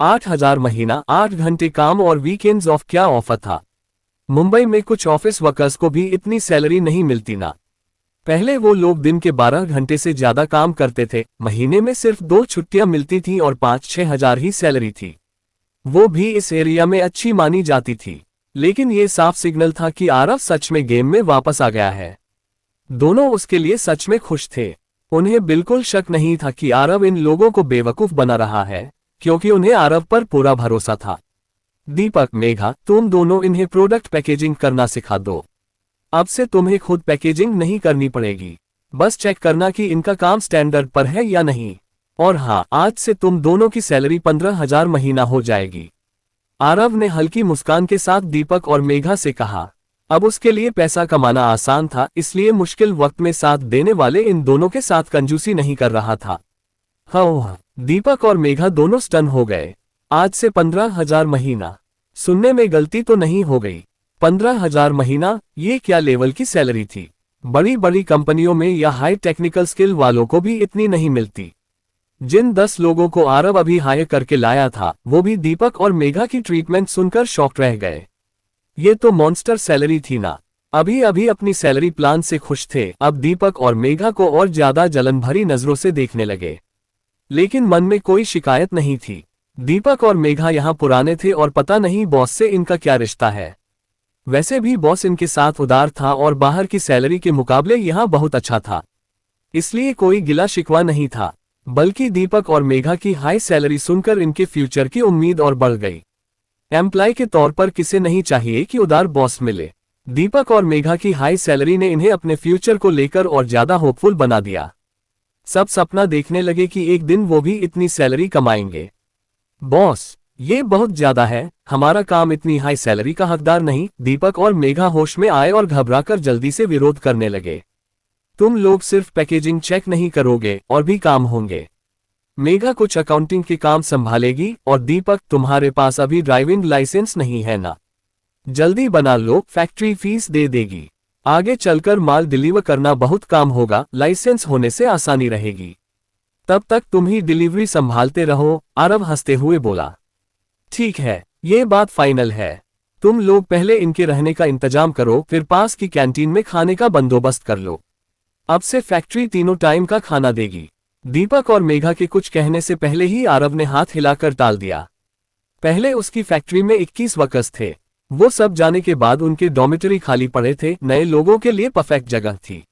8,000 महीना, 8 घंटे काम और वीकेंड्स ऑफ, क्या ऑफर था। मुंबई में कुछ ऑफिस वर्कर्स को भी इतनी सैलरी नहीं मिलती ना। पहले वो लोग दिन के 12 घंटे से ज्यादा काम करते थे, महीने में सिर्फ 2 छुट्टियां मिलती थी और 5-6 हजार ही सैलरी थी। वो भी इस एरिया में अच्छी मानी जाती थी। लेकिन ये साफ सिग्नल था कि आरव सच में गेम में वापस आ गया है। दोनों उसके लिए सच में खुश थे। उन्हें बिल्कुल शक नहीं था कि आरव इन लोगों को बेवकूफ बना रहा है, क्योंकि उन्हें आरव पर पूरा भरोसा था। दीपक, मेघा, तुम दोनों इन्हें प्रोडक्ट पैकेजिंग करना सिखा दो। अब से तुम्हें खुद पैकेजिंग नहीं करनी पड़ेगी, बस चेक करना कि इनका काम स्टैंडर्ड पर है या नहीं। और हाँ, आज से तुम दोनों की सैलरी 15,000 महीना हो जाएगी। आरव ने हल्की मुस्कान के साथ दीपक और मेघा से कहा। अब उसके लिए पैसा कमाना आसान था, इसलिए मुश्किल वक्त में साथ देने वाले इन दोनों के साथ कंजूसी नहीं कर रहा था। हाँ, दीपक और मेघा दोनों स्टन हो गए। आज से 15,000 महीना, सुनने में गलती तो नहीं हो गई? 15,000 महीना, ये क्या लेवल की सैलरी थी। बड़ी बड़ी कंपनियों में या हाई टेक्निकल स्किल वालों को भी इतनी नहीं मिलती। जिन 10 लोगों को आरव अभी हायर करके लाया था, वो भी दीपक और मेघा की ट्रीटमेंट सुनकर शॉक्ड रह गए। ये तो मॉन्स्टर सैलरी थी ना। अभी अभी अपनी सैलरी प्लान से खुश थे, अब दीपक और मेघा को और ज्यादा जलन भरी नजरों से देखने लगे। लेकिन मन में कोई शिकायत नहीं थी। दीपक और मेघा यहाँ पुराने थे और पता नहीं बॉस से इनका क्या रिश्ता है। वैसे भी बॉस इनके साथ उदार था और बाहर की सैलरी के मुकाबले यहाँ बहुत अच्छा था, इसलिए कोई गिला शिकवा नहीं था। बल्कि दीपक और मेघा की हाई सैलरी सुनकर इनके फ्यूचर की उम्मीद और बढ़ गई। एम्प्लॉय के तौर पर किसे नहीं चाहिए कि उदार बॉस मिले। दीपक और मेघा की हाई सैलरी ने इन्हें अपने फ्यूचर को लेकर और ज्यादा होपफुल बना दिया। सब सपना देखने लगे कि एक दिन वो भी इतनी सैलरी कमाएंगे। बॉस, ये बहुत ज्यादा है, हमारा काम इतनी हाई सैलरी का हकदार नहीं। दीपक और मेघा होश में आए और घबराकर जल्दी से विरोध करने लगे। तुम लोग सिर्फ पैकेजिंग चेक नहीं करोगे, और भी काम होंगे। मेघा कुछ अकाउंटिंग के काम संभालेगी और दीपक, तुम्हारे पास अभी ड्राइविंग लाइसेंस नहीं है ना, जल्दी बना लो, फैक्ट्री फीस दे देगी। आगे चलकर माल डिलीवर करना बहुत काम होगा, लाइसेंस होने से आसानी रहेगी। तब तक तुम ही डिलीवरी संभालते रहो, आरव हंसते हुए बोला। ठीक है, ये बात फाइनल है। तुम लोग पहले इनके रहने का इंतजाम करो, फिर पास की कैंटीन में खाने का बंदोबस्त कर लो। अब से फैक्ट्री तीनों टाइम का खाना देगी। दीपक और मेघा के कुछ कहने से पहले ही आरव ने हाथ हिलाकर टाल दिया। पहले उसकी फैक्ट्री में 21 वर्कर्स थे। वो सब जाने के बाद उनके डॉर्मिटरी खाली पड़े थे, नए लोगों के लिए परफेक्ट जगह थी।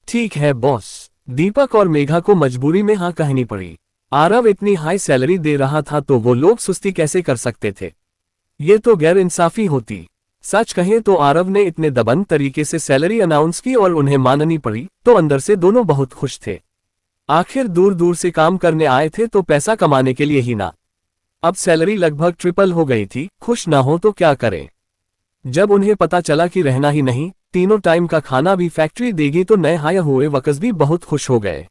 ठीक है बॉस, दीपक और मेघा को मजबूरी में हाँ कहनी पड़ी। आरव इतनी हाई सैलरी दे रहा था तो वो लोग सुस्ती कैसे कर सकते थे। ये तो गैर इंसाफी होती। सच कहें तो आरव ने इतने दबंग तरीके से सैलरी अनाउंस की और उन्हें माननी पड़ी तो अंदर से दोनों बहुत खुश थे। आखिर दूर दूर से काम करने आए थे तो पैसा कमाने के लिए ही ना। अब सैलरी लगभग ट्रिपल हो गई थी, खुश ना हो तो क्या करें। जब उन्हें पता चला कि रहना ही नहीं, तीनों टाइम का खाना भी फैक्ट्री देगी तो नए हायर हुए वर्कर्स भी बहुत खुश हो गए।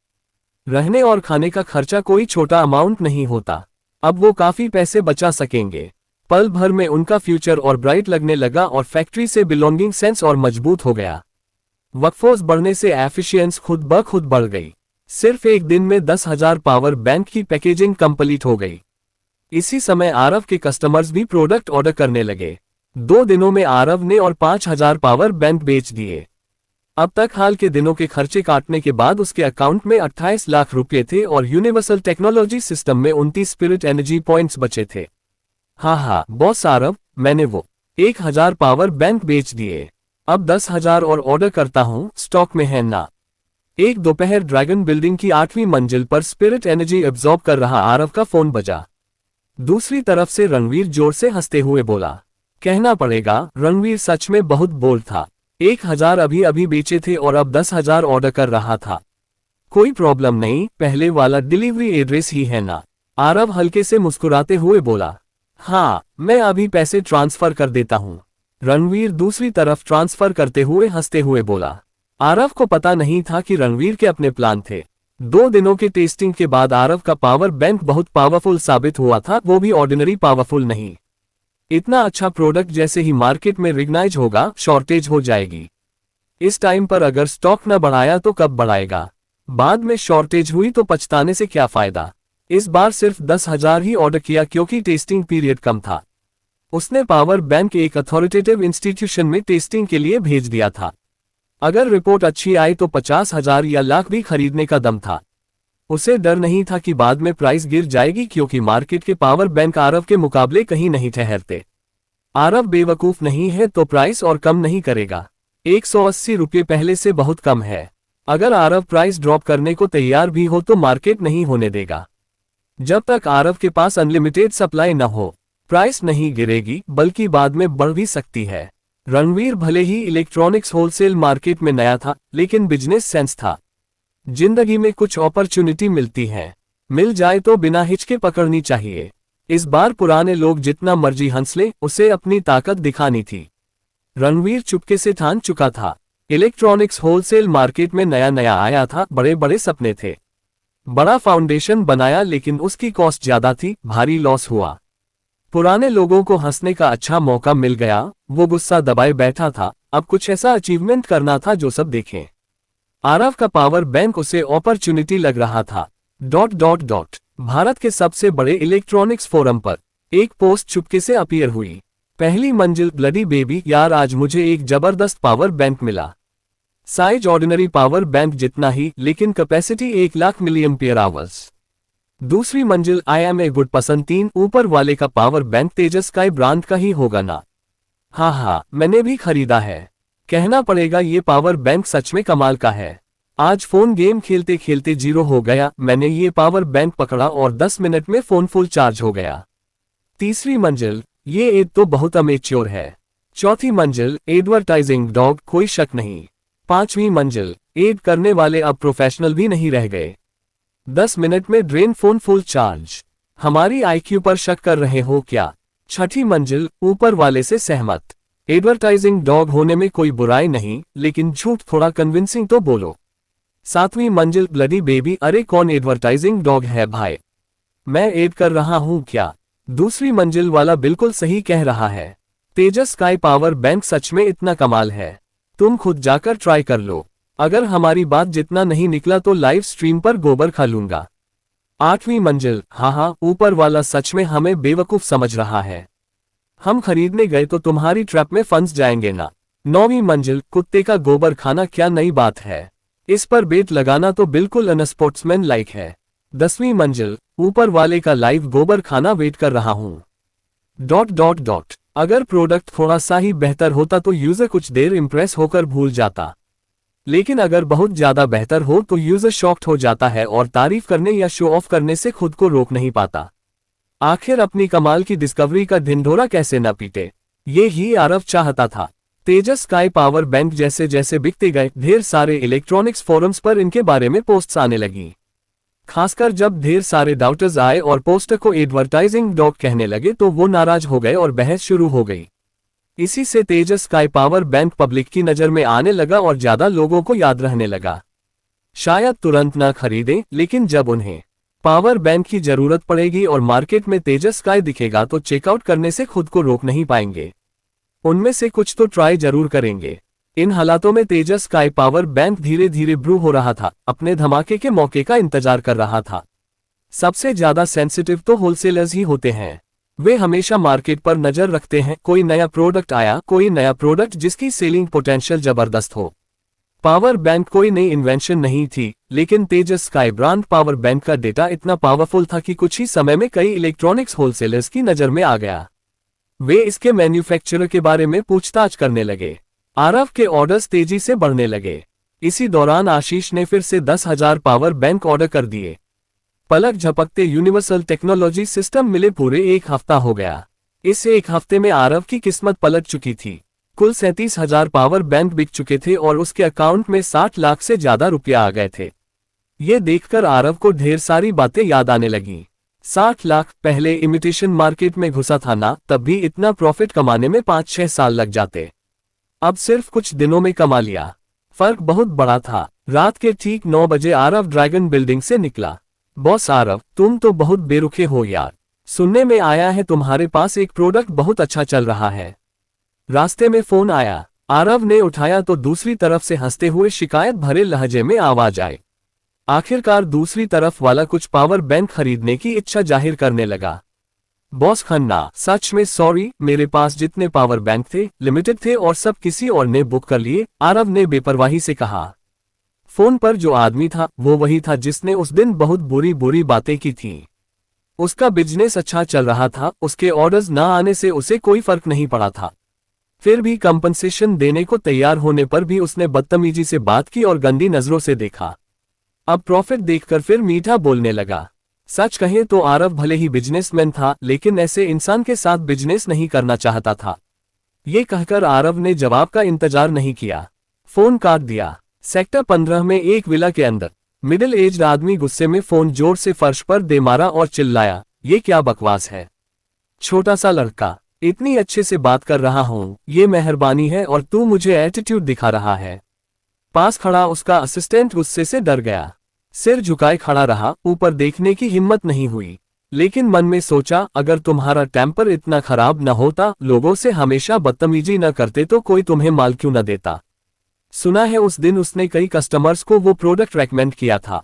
रहने और खाने का खर्चा कोई छोटा अमाउंट नहीं होता। अब वो काफी पैसे बचा सकेंगे। पल भर में उनका फ्यूचर और ब्राइट लगने लगा और फैक्ट्री से बिलोंगिंग सेंस और मजबूत हो गया। वर्कफोर्स बढ़ने से एफिशिएंस खुद ब खुद बढ़ गई। सिर्फ एक दिन में 10,000 पावर बैंक की पैकेजिंग कंप्लीट हो गई। इसी समय आरव के कस्टमर्स भी प्रोडक्ट ऑर्डर करने लगे। 2 दिनों में आरव ने और 5,000 पावर बैंक बेच दिए। अब तक हाल के दिनों के खर्चे काटने के बाद उसके अकाउंट में 28 लाख रुपए थे और यूनिवर्सल टेक्नोलॉजी सिस्टम में 29 स्पिरिट एनर्जी पॉइंट्स बचे थे। हाँ बॉस आरव, मैंने वो 1,000 पावर बैंक बेच दिए। अब 10,000 और ऑर्डर करता हूँ, स्टॉक में है ना। एक दोपहर ड्रैगन बिल्डिंग की 8वीं मंजिल पर स्पिरिट एनर्जी एब्जॉर्ब कर रहा आरव का फोन बजा। दूसरी तरफ से रणवीर जोर से हंसते हुए बोला। कहना पड़ेगा, रणवीर सच में बहुत बोल्ड था। 1,000 अभी अभी बेचे थे और अब 10,000 ऑर्डर कर रहा था। कोई प्रॉब्लम नहीं, पहले वाला डिलीवरी एड्रेस ही है ना। आरव हल्के से मुस्कुराते हुए बोला। हाँ, मैं अभी पैसे ट्रांसफर कर देता हूँ। रणवीर दूसरी तरफ ट्रांसफर करते हुए हंसते हुए बोला। आरव को पता नहीं था कि रणवीर के अपने प्लान थे। 2 दिनों के टेस्टिंग के बाद आरव का पावर बैंक बहुत पावरफुल साबित हुआ था, वो भी ऑर्डिनरी पावरफुल नहीं। इतना अच्छा प्रोडक्ट जैसे ही मार्केट में रिकग्नाइज होगा, शॉर्टेज हो जाएगी। इस टाइम पर अगर स्टॉक न बढ़ाया तो कब बढ़ाएगा। बाद में शॉर्टेज हुई तो पछताने से क्या फायदा। इस बार सिर्फ 10,000 ही ऑर्डर किया क्योंकि टेस्टिंग पीरियड कम था। उसने पावर बैंक एक अथॉरिटेटिव इंस्टीट्यूशन में टेस्टिंग के लिए भेज दिया था। अगर रिपोर्ट अच्छी आई तो 50,000 या लाख भी खरीदने का दम था। उसे डर नहीं था कि बाद में प्राइस गिर जाएगी क्योंकि मार्केट के पावर बैंक आरव के मुकाबले कहीं नहीं ठहरते। आरव बेवकूफ नहीं है तो प्राइस और कम नहीं करेगा। 180 रुपये पहले से बहुत कम है। अगर आरव प्राइस ड्रॉप करने को तैयार भी हो तो मार्केट नहीं होने देगा। जब तक आरव के पास अनलिमिटेड सप्लाई न हो, प्राइस नहीं गिरेगी, बल्कि बाद में बढ़ भी सकती है। रणवीर भले ही इलेक्ट्रॉनिक्स होलसेल मार्केट में नया था, लेकिन बिजनेस सेंस था। जिंदगी में कुछ अपॉर्चुनिटी मिलती है, मिल जाए तो बिना हिचके पकड़नी चाहिए। इस बार पुराने लोग जितना मर्जी हंस ले, उसे अपनी ताकत दिखानी थी। रणवीर चुपके से ठान चुका था। इलेक्ट्रॉनिक्स होलसेल मार्केट में नया नया आया था, बड़े बड़े सपने थे। बड़ा फाउंडेशन बनाया लेकिन उसकी कॉस्ट ज्यादा थी, भारी लॉस हुआ। पुराने लोगों को हंसने का अच्छा मौका मिल गया, वो गुस्सा दबाए बैठा था। अब कुछ ऐसा अचीवमेंट करना था जो सब देखें। आरव का पावर बैंक उसे अपॉर्चुनिटी लग रहा था। ... भारत के सबसे बड़े इलेक्ट्रॉनिक्स फोरम पर एक पोस्ट चुपके से अपीयर हुई। पहली मंजिल, ब्लडी बेबी, यार आज मुझे एक जबरदस्त पावर बैंक मिला। साइज ऑर्डिनरी पावर बैंक जितना ही, लेकिन कैपेसिटी 1 लाख मिलियम्पियर आवर्स। दूसरी मंजिल, आई एम ए गुड पसंद 3, ऊपर वाले का पावर बैंक तेजस स्काई ब्रांड का ही होगा ना। हाँ, मैंने भी खरीदा है। कहना पड़ेगा ये पावर बैंक सच में कमाल का है। आज फोन गेम खेलते खेलते 0 हो गया। मैंने ये पावर बैंक पकड़ा और 10 मिनट में फोन फुल चार्ज हो गया। तीसरी मंजिल, ये एड तो बहुत अमेच्योर है। चौथी मंजिल, एडवर्टाइजिंग डॉग, कोई शक नहीं। पांचवी मंजिल, एड करने वाले अब प्रोफेशनल भी नहीं रह गए। 10 मिनट में ड्रेन फोन फुल चार्ज। हमारी आईक्यू पर शक कर रहे हो क्या। छठी मंजिल, ऊपर वाले से सहमत। एडवर्टाइजिंग डॉग होने में कोई बुराई नहीं, लेकिन झूठ थोड़ा कन्विंसिंग तो बोलो। सातवीं मंजिल, ब्लडी बेबी, अरे कौन एडवर्टाइजिंग डॉग है भाई, मैं एड कर रहा हूं क्या। दूसरी मंजिल वाला बिल्कुल सही कह रहा है। तेजस स्काई पावर बैंक सच में इतना कमाल है, तुम खुद जाकर ट्राई कर लो। अगर हमारी बात जितना नहीं निकला तो लाइव स्ट्रीम पर गोबर खा लूंगा। आठवीं मंजिल, हाँ, ऊपर वाला सच में हमें बेवकूफ समझ रहा है। हम खरीदने गए तो तुम्हारी ट्रैप में फंस जाएंगे ना। नौवीं मंजिल, कुत्ते का गोबर खाना क्या नई बात है, इस पर बेट लगाना तो बिल्कुल अनस्पोर्ट्समैन लाइक है। 10वीं मंजिल, ऊपर वाले का लाइव गोबर खाना वेट कर रहा हूं। ... अगर प्रोडक्ट थोड़ा सा ही बेहतर होता तो यूजर कुछ देर इंप्रेस होकर भूल जाता, लेकिन अगर बहुत ज्यादा बेहतर हो तो यूजर शॉक्ड हो जाता है और तारीफ करने या शो ऑफ करने से खुद को रोक नहीं पाता। आखिर अपनी कमाल की डिस्कवरी का ढिंढोरा कैसे न पीटे, ये ही आरव चाहता था। तेजस स्काई पावर बैंक जैसे जैसे बिकते गए, ढेर सारे इलेक्ट्रॉनिक्स फोरम्स पर इनके बारे में पोस्ट्स आने लगी। खासकर जब ढेर सारे डाउटर्स आए और पोस्टर को एडवर्टाइजिंग डॉग कहने लगे तो वो नाराज हो गए और बहस शुरू हो गई। इसी से तेजस स्काई पावर बैंक पब्लिक की नज़र में आने लगा और ज़्यादा लोगों को याद रहने लगा। शायद तुरंत ना खरीदें, लेकिन जब उन्हें पावर बैंक की जरूरत पड़ेगी और मार्केट में तेजस स्काई दिखेगा तो चेकआउट करने से खुद को रोक नहीं पाएंगे। उनमें से कुछ तो ट्राई जरूर करेंगे। इन हालातों में तेजस स्काई पावर बैंक धीरे धीरे ब्रू हो रहा था, अपने धमाके के मौके का इंतजार कर रहा था। सबसे ज्यादा सेंसिटिव तो होलसेलर्स ही होते हैं। वे हमेशा मार्केट पर नजर रखते हैं, कोई नया प्रोडक्ट आया, कोई नया प्रोडक्ट जिसकी सेलिंग पोटेंशियल जबरदस्त हो। पावर बैंक कोई नई इन्वेंशन नहीं थी, लेकिन तेजस स्काई ब्रांड पावर बैंक का डेटा इतना पावरफुल था कि कुछ ही समय में कई इलेक्ट्रॉनिक्स होलसेलर्स की नजर में आ गया। वे इसके मैन्युफैक्चरर के बारे में पूछताछ करने लगे। आरव के ऑर्डर्स तेजी से बढ़ने लगे। इसी दौरान आशीष ने फिर से 10,000 पावर बैंक ऑर्डर कर दिए। पलक झपकते यूनिवर्सल टेक्नोलॉजी सिस्टम मिले पूरे एक हफ्ता हो गया। इस एक हफ्ते में आरव की किस्मत पलट चुकी थी। कुल 37,000 पावर बैंक बिक चुके थे और उसके अकाउंट में 60 लाख से ज्यादा रुपया आ गए थे। ये देखकर आरव को ढेर सारी बातें याद आने लगीं। 60 लाख, पहले इमिटेशन मार्केट में घुसा था ना, तब भी इतना प्रॉफिट कमाने में 5-6 साल लग जाते। अब सिर्फ कुछ दिनों में कमा लिया। फर्क बहुत बड़ा था। रात के ठीक 9 बजे आरव ड्रैगन बिल्डिंग से निकला। बॉस आरव, तुम तो बहुत बेरुखे हो यार। सुनने में आया है तुम्हारे पास एक प्रोडक्ट बहुत अच्छा चल रहा है। रास्ते में फोन आया। आरव ने उठाया तो दूसरी तरफ से हंसते हुए शिकायत भरे लहजे में आवाज आई। आखिरकार दूसरी तरफ वाला कुछ पावर बैंक खरीदने की इच्छा जाहिर करने लगा। बॉस खन्ना, सच में सॉरी, मेरे पास जितने पावर बैंक थे लिमिटेड थे और सब किसी और ने बुक कर लिए, आरव ने बेपरवाही से कहा। फोन पर जो आदमी था वो वही था जिसने उस दिन बहुत बुरी बुरी बातें की थी। उसका बिजनेस अच्छा चल रहा था, उसके ऑर्डर्स ना आने से उसे कोई फर्क नहीं पड़ा था। फिर भी कंपनसेशन देने को तैयार होने पर भी उसने बदतमीजी से बात की और गंदी नजरों से देखा। अब प्रॉफिट देखकर फिर मीठा बोलने लगा। सच कहें तो आरव भले ही बिजनेसमैन था, लेकिन ऐसे इंसान के साथ बिजनेस नहीं करना चाहता था। ये कहकर आरव ने जवाब का इंतजार नहीं किया, फोन काट दिया। सेक्टर 15 में एक विला के अंदर मिडिल एज्ड आदमी गुस्से में फोन जोर से फर्श पर दे मारा और चिल्लाया, ये क्या बकवास है? छोटा सा लड़का, इतनी अच्छे से बात कर रहा हूं, ये मेहरबानी है और तू मुझे एटीट्यूड दिखा रहा है। पास खड़ा उसका असिस्टेंट गुस्से से डर गया। सिर झुकाए खड़ा रहा, ऊपर देखने की हिम्मत नहीं हुई। लेकिन मन में सोचा, अगर तुम्हारा टेम्पर इतना खराब न होता, लोगों से हमेशा बदतमीजी न करते तो कोई तुम्हें माल क्यों न देता। सुना है उस दिन उसने कई कस्टमर्स को वो प्रोडक्ट रेकमेंड किया था।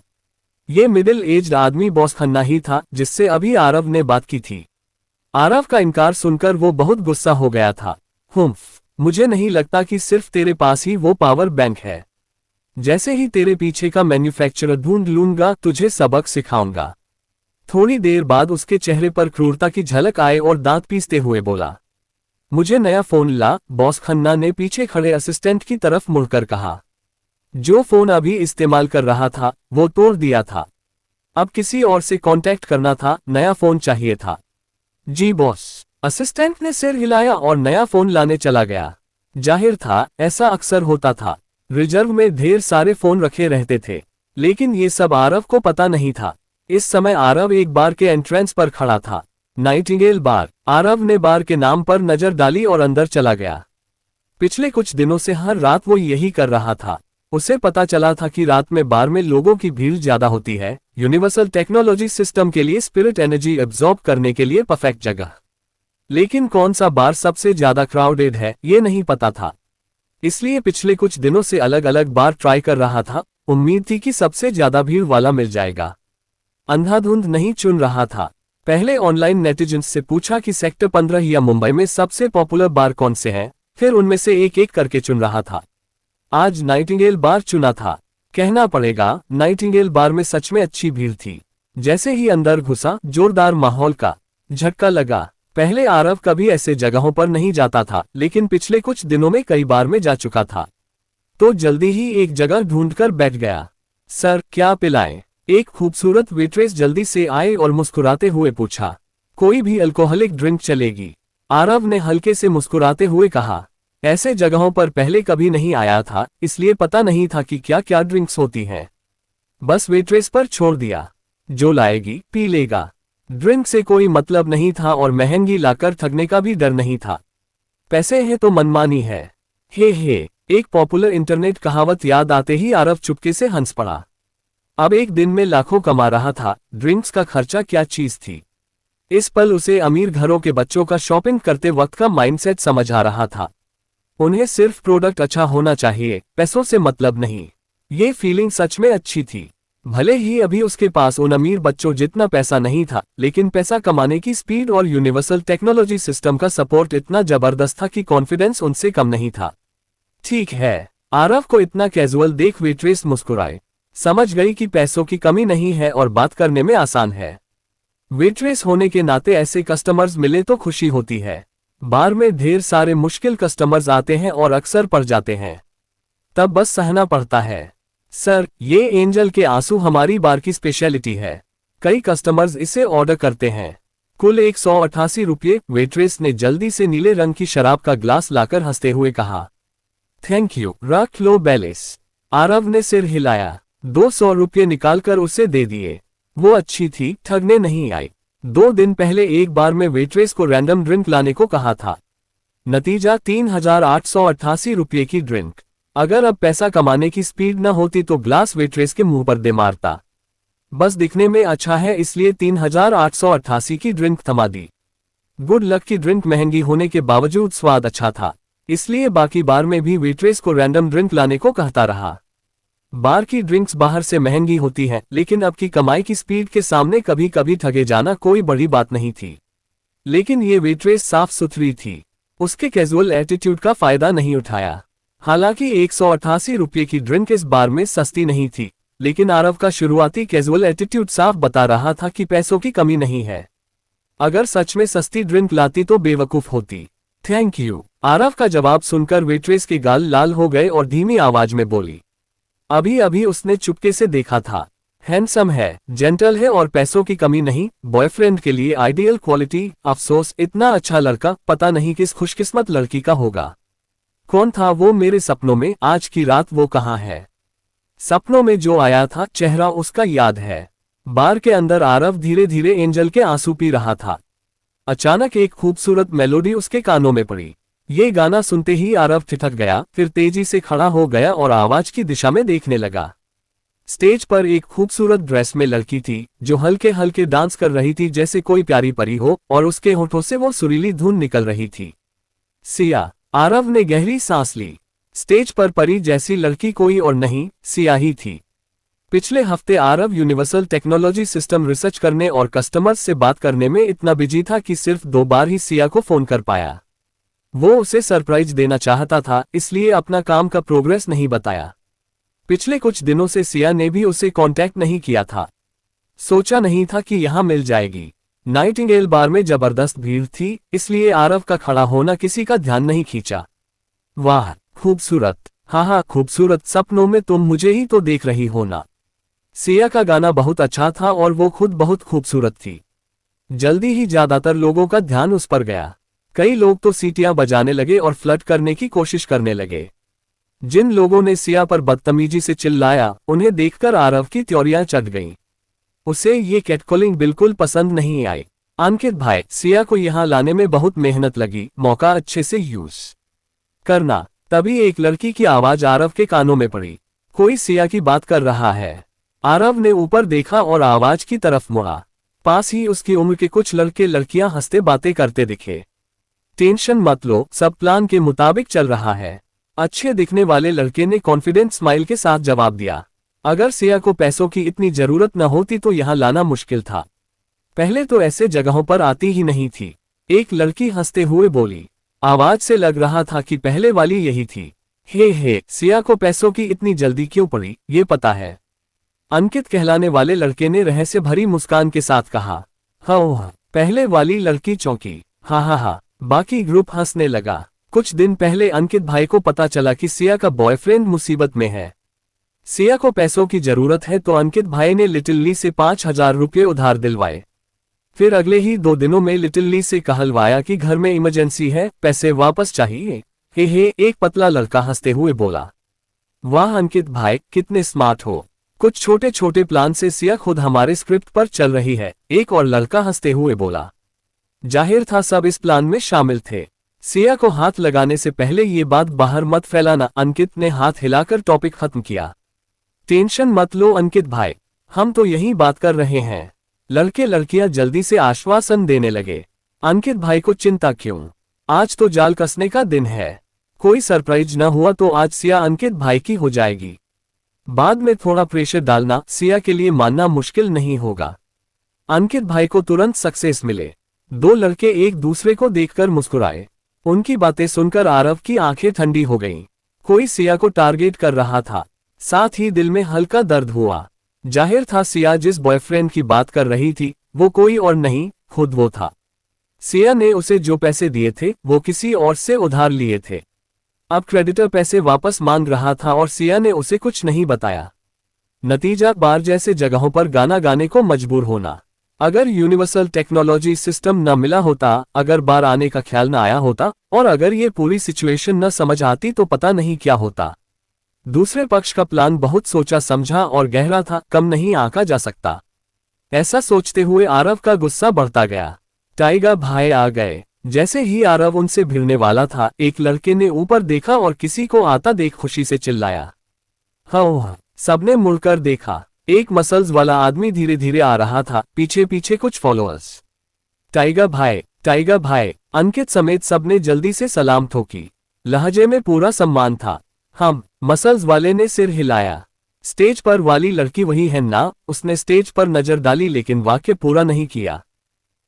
ये मिडिल एज्ड आदमी बॉस खन्ना ही था जिससे अभी आरव ने बात की थी। आरव का इनकार सुनकर वो बहुत गुस्सा हो गया था। मुझे नहीं लगता कि सिर्फ तेरे पास ही वो पावर बैंक है। जैसे ही तेरे पीछे का मैन्युफैक्चरर ढूंढ लूंगा, तुझे सबक सिखाऊंगा। थोड़ी देर बाद उसके चेहरे पर क्रूरता की झलक आए और दांत पीसते हुए बोला, मुझे नया फोन ला। बॉस खन्ना ने पीछे खड़े असिस्टेंट की तरफ मुड़कर कहा। जो फोन अभी इस्तेमाल कर रहा था वो तोड़ दिया था। अब किसी और से कांटेक्ट करना था, नया फोन चाहिए था। जी बॉस। असिस्टेंट ने सिर हिलाया और नया फोन लाने चला गया। जाहिर था ऐसा अक्सर होता था। रिजर्व में ढेर सारे फोन रखे रहते थे, लेकिन ये सब आरव को पता नहीं था। इस समय आरव एक बार के एंट्रेंस पर खड़ा था, नाइटिंगेल बार। आरव ने बार के नाम पर नजर डाली और अंदर चला गया। पिछले कुछ दिनों से हर रात वो यही कर रहा था। उसे पता चला था कि रात में बार में लोगों की भीड़ ज्यादा होती है, यूनिवर्सल टेक्नोलॉजी सिस्टम के लिए स्पिरिट एनर्जी एब्जॉर्ब करने के लिए परफेक्ट जगह। लेकिन कौन सा बार सबसे ज्यादा क्राउडेड है ये नहीं पता था, इसलिए पिछले कुछ दिनों से अलग अलग बार ट्राई कर रहा था। उम्मीद थी कि सबसे ज्यादा भीड़ वाला मिल जाएगा। अंधाधुंध नहीं चुन रहा था। पहले ऑनलाइन नेटिजन्स से पूछा कि सेक्टर 15 या मुंबई में सबसे पॉपुलर बार कौन से हैं, फिर उनमें से एक एक करके चुन रहा था। आज नाइटिंगेल बार चुना था। कहना पड़ेगा, नाइटिंगेल बार में सच में अच्छी भीड़ थी। जैसे ही अंदर घुसा, जोरदार माहौल का झटका लगा। पहले आरव कभी ऐसे जगहों पर नहीं जाता था, लेकिन पिछले कुछ दिनों में कई बार में जा चुका था, तो जल्दी ही एक जगह ढूंढकर बैठ गया। सर, क्या पिलाएं? एक खूबसूरत वेट्रेस जल्दी से आई और मुस्कुराते हुए पूछा। कोई भी अल्कोहलिक ड्रिंक चलेगी। आरव ने हल्के से मुस्कुराते हुए कहा। ऐसे जगहों पर पहले कभी नहीं आया था, इसलिए पता नहीं था कि क्या क्या ड्रिंक्स होती हैं। बस वेट्रेस पर छोड़ दिया, जो लाएगी पी लेगा। ड्रिंक से कोई मतलब नहीं था और महंगी लाकर ठगने का भी डर नहीं था। पैसे हैं तो मनमानी है। हे, एक पॉपुलर इंटरनेट कहावत याद आते ही आरव चुपके से हंस पड़ा। अब एक दिन में लाखों कमा रहा था, ड्रिंक्स का खर्चा क्या चीज थी। इस पल उसे अमीर घरों के बच्चों का शॉपिंग करते वक्त का माइंडसेट समझ आ रहा था। उन्हें सिर्फ प्रोडक्ट अच्छा होना चाहिए, पैसों से मतलब नहीं। ये फीलिंग सच में अच्छी थी। भले ही अभी उसके पास उन अमीर बच्चों जितना पैसा नहीं था, लेकिन पैसा कमाने की स्पीड और यूनिवर्सल टेक्नोलॉजी सिस्टम का सपोर्ट इतना जबरदस्त था कि कॉन्फिडेंस उनसे कम नहीं था। ठीक है, आरव को इतना कैजुअल देख वेट्रेस मुस्कुराए। समझ गई कि पैसों की कमी नहीं है और बात करने में आसान है। वेट्रेस होने के नाते ऐसे कस्टमर्स मिले तो खुशी होती है। बार में ढेर सारे मुश्किल कस्टमर्स आते हैं और अक्सर पड़ जाते हैं, तब बस सहना पड़ता है। सर, ये एंजल के आंसू हमारी बार की स्पेशलिटी है। कई कस्टमर्स इसे ऑर्डर करते हैं। कुल 188 रुपये। वेट्रेस ने जल्दी से नीले रंग की शराब का ग्लास लाकर हंसते हुए कहा। थैंक यू, रख लो बैलेंस। आरव ने सिर हिलाया। 200 रुपये निकालकर उसे दे दिए। वो अच्छी थी, ठगने नहीं आई। 2 दिन पहले एक बार में वेट्रेस को रैंडम ड्रिंक लाने को कहा था। नतीजा 3888 रुपये की ड्रिंक। अगर अब पैसा कमाने की स्पीड न होती तो ग्लास वेट्रेस के मुंह पर दे मारता। बस दिखने में अच्छा है इसलिए 3888 की ड्रिंक थमा दी। गुड लक की ड्रिंक महंगी होने के बावजूद स्वाद अच्छा था, इसलिए बाकी बार में भी वेट्रेस को रैंडम ड्रिंक लाने को कहता रहा। बार की ड्रिंक्स बाहर से महंगी होती हैं, लेकिन अब की कमाई की स्पीड के सामने कभी कभी ठगे जाना कोई बड़ी बात नहीं थी। लेकिन ये वेट्रेस साफ सुथरी थी, उसके कैजुअल एटीट्यूड का फायदा नहीं उठाया। हालांकि 188 रुपये की ड्रिंक इस बार में सस्ती नहीं थी, लेकिन आरव का शुरुआती कैजुअल एटीट्यूड साफ बता रहा था कि पैसों की कमी नहीं है। अगर सच में सस्ती ड्रिंक लाती तो बेवकूफ होती। Thank you. आरव का जवाब सुनकर वेट्रेस के गाल लाल हो गए और धीमी आवाज में बोली। अभी अभी उसने चुपके से देखा था। हैंडसम है, जेंटल है और पैसों की कमी नहीं। बॉयफ्रेंड के लिए आइडियल क्वालिटी। अफसोस, इतना अच्छा लड़का पता नहीं किस खुशकिस्मत लड़की का होगा। कौन था वो मेरे सपनों में? आज की रात वो कहाँ है? सपनों में जो आया था, चेहरा उसका याद है। बार के अंदर आरव धीरे धीरे एंजल के आंसू पी रहा था। अचानक एक खूबसूरत मेलोडी उसके कानों में पड़ी। ये गाना सुनते ही आरव ठिठक गया, फिर तेजी से खड़ा हो गया और आवाज की दिशा में देखने लगा। स्टेज पर एक खूबसूरत ड्रेस में लड़की थी, जो हल्के हल्के डांस कर रही थी जैसे कोई प्यारी परी हो, और उसके होठों से वो सुरीली धुन निकल रही थी। सिया। आरव ने गहरी सांस ली। स्टेज पर परी जैसी लड़की कोई और नहीं, सिया ही थी। पिछले हफ्ते Aarav universal technology system research करने और कस्टमर्स से बात करने में इतना बिजी था कि सिर्फ 2 बार ही सिया को फोन कर पाया। वो उसे सरप्राइज देना चाहता था, इसलिए अपना काम का प्रोग्रेस नहीं बताया। पिछले कुछ दिनों से सिया ने भी उसे कांटेक्ट नहीं किया था। सोचा नहीं था कि यहां मिल जाएगी। नाइटिंगेल बार में जबरदस्त भीड़ थी, इसलिए आरव का खड़ा होना किसी का ध्यान नहीं खींचा। वाह, खूबसूरत। हाँ, खूबसूरत। सपनों में तुम मुझे ही तो देख रही हो ना। सिया का गाना बहुत अच्छा था और वो खुद बहुत खूबसूरत थी। जल्दी ही ज्यादातर लोगों का ध्यान उस पर गया। कई लोग तो सीटियां बजाने लगे और फ्लर्ट करने की कोशिश करने लगे। जिन लोगों ने सिया पर बदतमीजी से चिल्लाया, उन्हें देखकर आरव की त्योरियां चढ़ गईं। उसे ये कैटकॉलिंग बिल्कुल पसंद नहीं आई। अंकित भाई, सिया को यहां लाने में बहुत मेहनत लगी, मौका अच्छे से यूज करना। तभी एक लड़की की आवाज आरव के कानों में पड़ी। कोई सिया की बात कर रहा है। आरव ने ऊपर देखा और आवाज की तरफ मुड़ा। पास ही उसकी उम्र के कुछ लड़के लड़कियां हंसते बातें करते दिखे। टेंशन मत लो, सब प्लान के मुताबिक चल रहा है। अच्छे दिखने वाले लड़के ने कॉन्फिडेंट स्माइल के साथ जवाब दिया। अगर सिया को पैसों की इतनी जरूरत न होती तो यहां लाना मुश्किल था। पहले तो ऐसे जगहों पर आती ही नहीं थी। एक लड़की हंसते हुए बोली। आवाज से लग रहा था कि पहले वाली यही थी। हे, सिया को पैसों की इतनी जल्दी क्यों पड़ी, ये पता है? अंकित कहलाने वाले लड़के ने रहस्य भरी मुस्कान के साथ कहा। हाँ, पहले वाली लड़की चौंकी। हाँ, बाकी ग्रुप हंसने लगा। कुछ दिन पहले अंकित भाई को पता चला कि सिया का बॉयफ्रेंड मुसीबत में है। सिया को पैसों की जरूरत है तो अंकित भाई ने लिटिल ली से 5000 रुपये उधार दिलवाए। फिर अगले ही 2 दिनों में लिटिल ली से कहलवाया कि घर में इमरजेंसी है, पैसे वापस चाहिए। हे एक पतला लड़का हंसते हुए बोला। वाह अंकित भाई, कितने स्मार्ट हो। कुछ छोटे छोटे प्लान से सिया खुद हमारे स्क्रिप्ट पर चल रही है, एक और लड़का हंसते हुए बोला। जाहिर था सब इस प्लान में शामिल थे। सिया को हाथ लगाने से पहले ये बात बाहर मत फैलाना, अंकित ने हाथ हिलाकर टॉपिक खत्म किया। टेंशन मत लो अंकित भाई, हम तो यही बात कर रहे हैं। लड़के लड़कियां जल्दी से आश्वासन देने लगे। अंकित भाई को चिंता क्यों, आज तो जाल कसने का दिन है। कोई सरप्राइज न हुआ तो आज सिया अंकित भाई की हो जाएगी। बाद में थोड़ा प्रेशर डालना सिया के लिए मानना मुश्किल नहीं होगा। अंकित भाई को तुरंत सक्सेस मिले। 2 लड़के एक दूसरे को देखकर मुस्कुराए। उनकी बातें सुनकर आरव की आंखें ठंडी हो गईं। कोई सिया को टारगेट कर रहा था, साथ ही दिल में हल्का दर्द हुआ। जाहिर था सिया जिस बॉयफ्रेंड की बात कर रही थी वो कोई और नहीं, खुद वो था। सिया ने उसे जो पैसे दिए थे वो किसी और से उधार लिए थे। अब क्रेडिटर पैसे वापस मांग रहा था और सिया ने उसे कुछ नहीं बताया। नतीजा बार जैसे जगहों पर गाना गाने को मजबूर होना। अगर यूनिवर्सल टेक्नोलॉजी सिस्टम न मिला होता, अगर बार आने का ख्याल न आया होता और अगर ये पूरी सिचुएशन न समझ आती तो पता नहीं क्या होता। दूसरे पक्ष का प्लान बहुत सोचा समझा और गहरा था, कम नहीं आंका जा सकता। ऐसा सोचते हुए आरव का गुस्सा बढ़ता गया। टाइगर भाई आ गए। जैसे ही आरव उनसे भिड़ने वाला था, एक लड़के ने ऊपर देखा और किसी को आता देख खुशी से चिल्लाया। हाँ, सबने मुड़कर देखा। एक मसल्स वाला आदमी धीरे धीरे आ रहा था, पीछे पीछे कुछ फॉलोअर्स। टाइगर भाई, अंकित समेत सबने जल्दी से सलाम ठोकी। लहजे में पूरा सम्मान था। हम, मसल्स वाले ने सिर हिलाया। स्टेज पर वाली लड़की वही है ना? उसने स्टेज पर नजर डाली लेकिन वाक्य पूरा नहीं किया।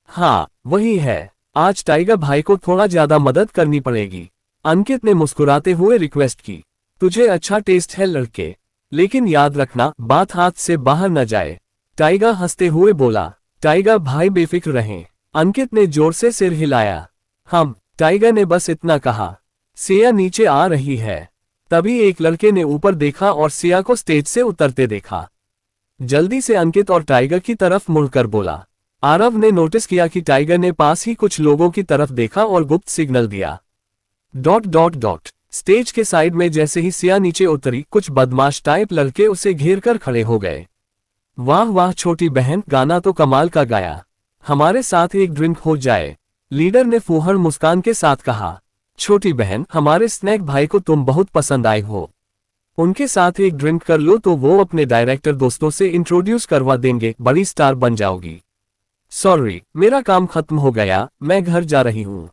हाँ, वही है। आज टाइगर भाई को थोड़ा ज्यादा मदद करनी पड़ेगी। अंकित ने मुस्कुराते हुए रिक्वेस्ट की। तुझे अच्छा टेस्ट है लड़के, लेकिन याद रखना बात हाथ से बाहर न जाए। टाइगर हंसते हुए बोला। टाइगर भाई बेफिक्र रहें। अंकित ने जोर से सिर हिलाया। हम, टाइगर ने बस इतना कहा। सिया नीचे आ रही है। तभी एक लड़के ने ऊपर देखा और सिया को स्टेज से उतरते देखा। जल्दी से अंकित और टाइगर की तरफ मुड़कर बोला। आरव ने नोटिस किया कि टाइगर ने पास ही कुछ लोगों की तरफ देखा और गुप्त सिग्नल दिया। ... स्टेज के साइड में जैसे ही सिया नीचे उतरी, कुछ बदमाश टाइप लड़के उसे घेर कर खड़े हो गए। वाह वाह छोटी बहन, गाना तो कमाल का गाया। हमारे साथ एक ड्रिंक हो जाए, लीडर ने फूहड़ मुस्कान के साथ कहा। छोटी बहन, हमारे स्नैक भाई को तुम बहुत पसंद आए हो। उनके साथ एक ड्रिंक कर लो तो वो अपने डायरेक्टर दोस्तों से इंट्रोड्यूस करवा देंगे, बड़ी स्टार बन जाओगी। सॉरी, मेरा काम खत्म हो गया, मैं घर जा रही हूँ।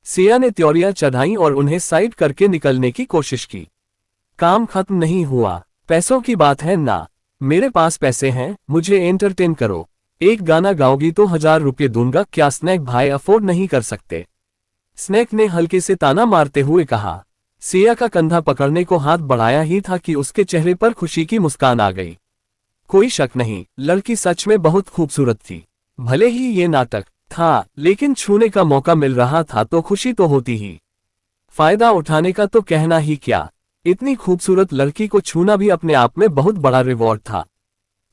सिया ने त्योरियां चढ़ाई और उन्हें साइड करके निकलने की कोशिश की। काम खत्म नहीं हुआ, पैसों की बात है ना? मेरे पास पैसे हैं, मुझे एंटरटेन करो। एक गाना गाओगी तो 1000 रुपये दूंगा, क्या स्नैक भाई अफोर्ड नहीं कर सकते? स्नैक ने हल्के से ताना मारते हुए कहा। सिया का कंधा पकड़ने को हाथ बढ़ाया ही था कि उसके चेहरे पर खुशी की मुस्कान आ गई। कोई शक नहीं, लड़की सच में बहुत खूबसूरत थी। भले ही ये नाटक था, लेकिन छूने का मौका मिल रहा था तो खुशी तो होती ही। फायदा उठाने का तो कहना ही क्या, इतनी खूबसूरत लड़की को छूना भी अपने आप में बहुत बड़ा रिवॉर्ड था।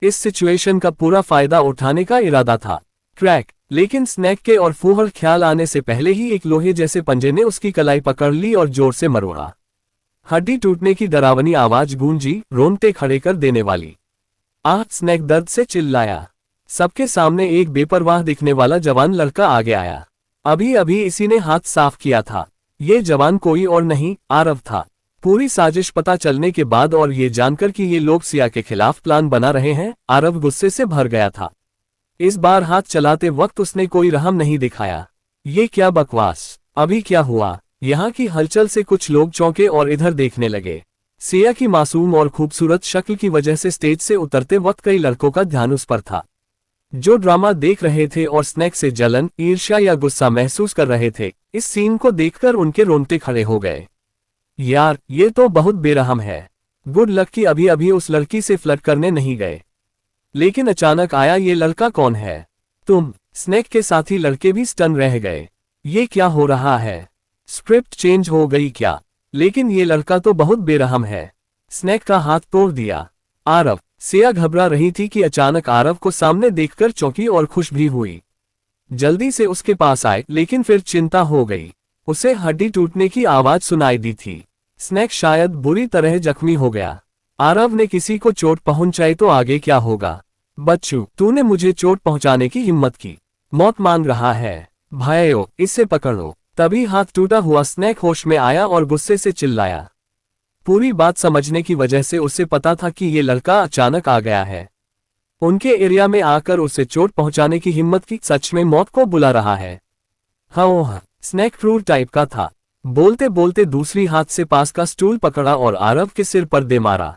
इस सिचुएशन का पूरा फायदा उठाने का इरादा था। क्रैक, लेकिन स्नैक के और फूहड़ ख्याल आने से पहले ही एक लोहे जैसे पंजे ने उसकी कलाई पकड़ ली और जोर से मरोड़ा। हड्डी टूटने की डरावनी आवाज गूंजी, रोंगटे खड़े कर देने वाली। आह, स्नैक दर्द से चिल्लाया। सबके सामने एक बेपरवाह दिखने वाला जवान लड़का आगे आया। अभी अभी इसी ने हाथ साफ किया था। ये जवान कोई और नहीं, आरव था। पूरी साजिश पता चलने के बाद और ये जानकर कि ये लोग सिया के खिलाफ प्लान बना रहे हैं, आरव गुस्से से भर गया था। इस बार हाथ चलाते वक्त उसने कोई रहम नहीं दिखाया। ये क्या बकवास, अभी क्या हुआ? यहाँ की हलचल से कुछ लोग चौंके और इधर देखने लगे। सिया की मासूम और खूबसूरत शक्ल की वजह से स्टेज से उतरते वक्त कई लड़कों का ध्यान उस पर था, जो ड्रामा देख रहे थे और स्नैक से जलन, ईर्ष्या या गुस्सा महसूस कर रहे थे। इस सीन को देखकर उनके रोंगटे खड़े हो गए। यार, ये तो बहुत बेरहम है। गुड लक कि अभी अभी उस लड़की से फ्लर्ट करने नहीं गए। लेकिन अचानक आया ये लड़का कौन है? तुम? स्नैक के साथी लड़के भी स्टन रह गए। ये क्या हो रहा है? स्क्रिप्ट चेंज हो गई क्या? लेकिन ये लड़का तो बहुत बेरहम है। स्नैक का हाथ तोड़ दिया। आरव। सिया घबरा रही थी कि अचानक आरव को सामने देखकर चौंकी और खुश भी हुई। जल्दी से उसके पास आए, लेकिन फिर चिंता हो गई। उसे हड्डी टूटने की आवाज सुनाई दी थी। स्नेक शायद बुरी तरह जख्मी हो गया। आरव ने किसी को चोट पहुंचाई तो आगे क्या होगा? बच्चू, तूने मुझे चोट पहुंचाने की हिम्मत की। मौत मांग रहा है। भाइयों, इसे पकड़ो। तभी हाथ टूटा हुआ स्नेक होश में आया और गुस्से से चिल्लाया। पूरी बात समझने की वजह से उसे पता था कि ये लड़का अचानक आ गया है। उनके एरिया में आकर उसे चोट पहुंचाने की हिम्मत की, सच में मौत को बुला रहा है। हाँ, स्नेक क्रूर टाइप का था। बोलते बोलते दूसरी हाथ से पास का स्टूल पकड़ा और आरव के सिर पर दे मारा।